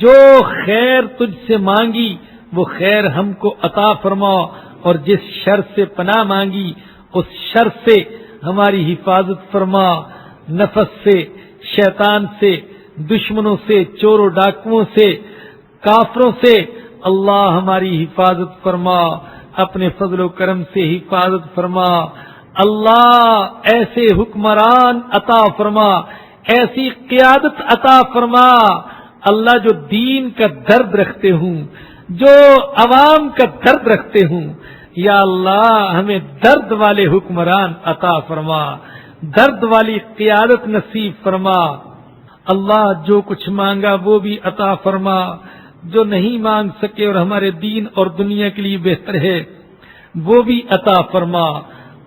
جو خیر تجھ سے مانگی وہ خیر ہم کو عطا فرما، اور جس شر سے پناہ مانگی اس شر سے ہماری حفاظت فرما، نفس سے، شیطان سے، دشمنوں سے، چور و ڈاکوؤں سے، کافروں سے اللہ ہماری حفاظت فرما، اپنے فضل و کرم سے حفاظت فرما۔ اللہ ایسے حکمران عطا فرما، ایسی قیادت عطا فرما، اللہ جو دین کا درد رکھتے ہوں، جو عوام کا درد رکھتے ہوں، یا اللہ ہمیں درد والے حکمران عطا فرما، درد والی قیادت نصیب فرما۔ اللہ جو کچھ مانگا وہ بھی عطا فرما، جو نہیں مانگ سکے اور ہمارے دین اور دنیا کے لیے بہتر ہے وہ بھی عطا فرما۔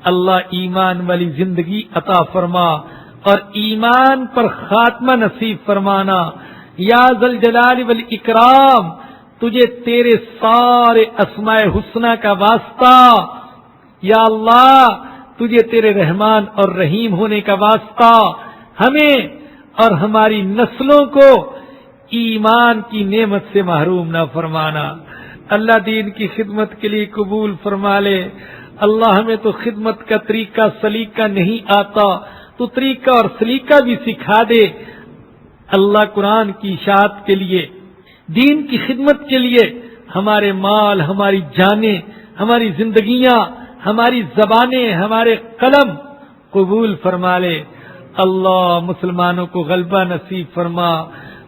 اللہ ایمان والی زندگی عطا فرما اور ایمان پر خاتمہ نصیب فرمانا۔ یا ذل جلال والاکرام، تجھے تیرے سارے اسماء حسنہ کا واسطہ، یا اللہ تجھے تیرے رحمان اور رحیم ہونے کا واسطہ، ہمیں اور ہماری نسلوں کو ایمان کی نعمت سے محروم نہ فرمانا۔ اللہ دین کی خدمت کے لیے قبول فرما لے۔ اللہ ہمیں تو خدمت کا طریقہ سلیقہ نہیں آتا، تو طریقہ اور سلیقہ بھی سکھا دے۔ اللہ قرآن کی اشاعت کے لیے، دین کی خدمت کے لیے ہمارے مال، ہماری جانیں، ہماری زندگیاں، ہماری زبانیں، ہمارے قلم قبول فرما لے۔ اللہ مسلمانوں کو غلبہ نصیب فرما،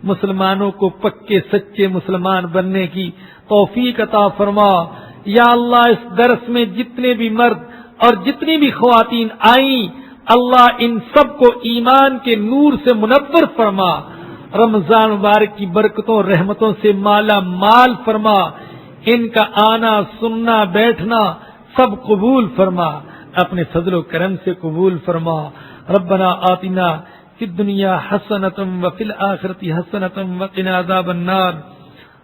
مسلمانوں کو پکے سچے مسلمان بننے کی توفیق عطا فرما۔ یا اللہ اس درس میں جتنے بھی مرد اور جتنی بھی خواتین آئیں، اللہ ان سب کو ایمان کے نور سے منور فرما، رمضان مبارک کی برکتوں رحمتوں سے مالا مال فرما، ان کا آنا سننا بیٹھنا سب قبول فرما، اپنے فضل و کرم سے قبول فرما۔ ربنا آتنا فی الدنیا حسنۃ وفی الآخرۃ حسنۃ وقنا عذاب النار۔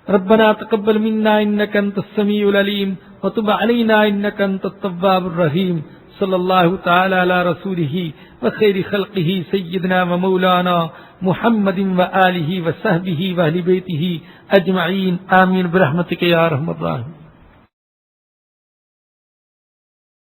ربنا تقبل منا انك انت السميع العليم وتب علينا انك انت التواب الرحيم۔ صلی اللہ تعالی علی رسولہ وخیر خلقہ سیدنا ومولانا محمد وآلہ وصحبہ واہل بیتہ اجمعین، آمین برحمتک یا ارحم الراحمین۔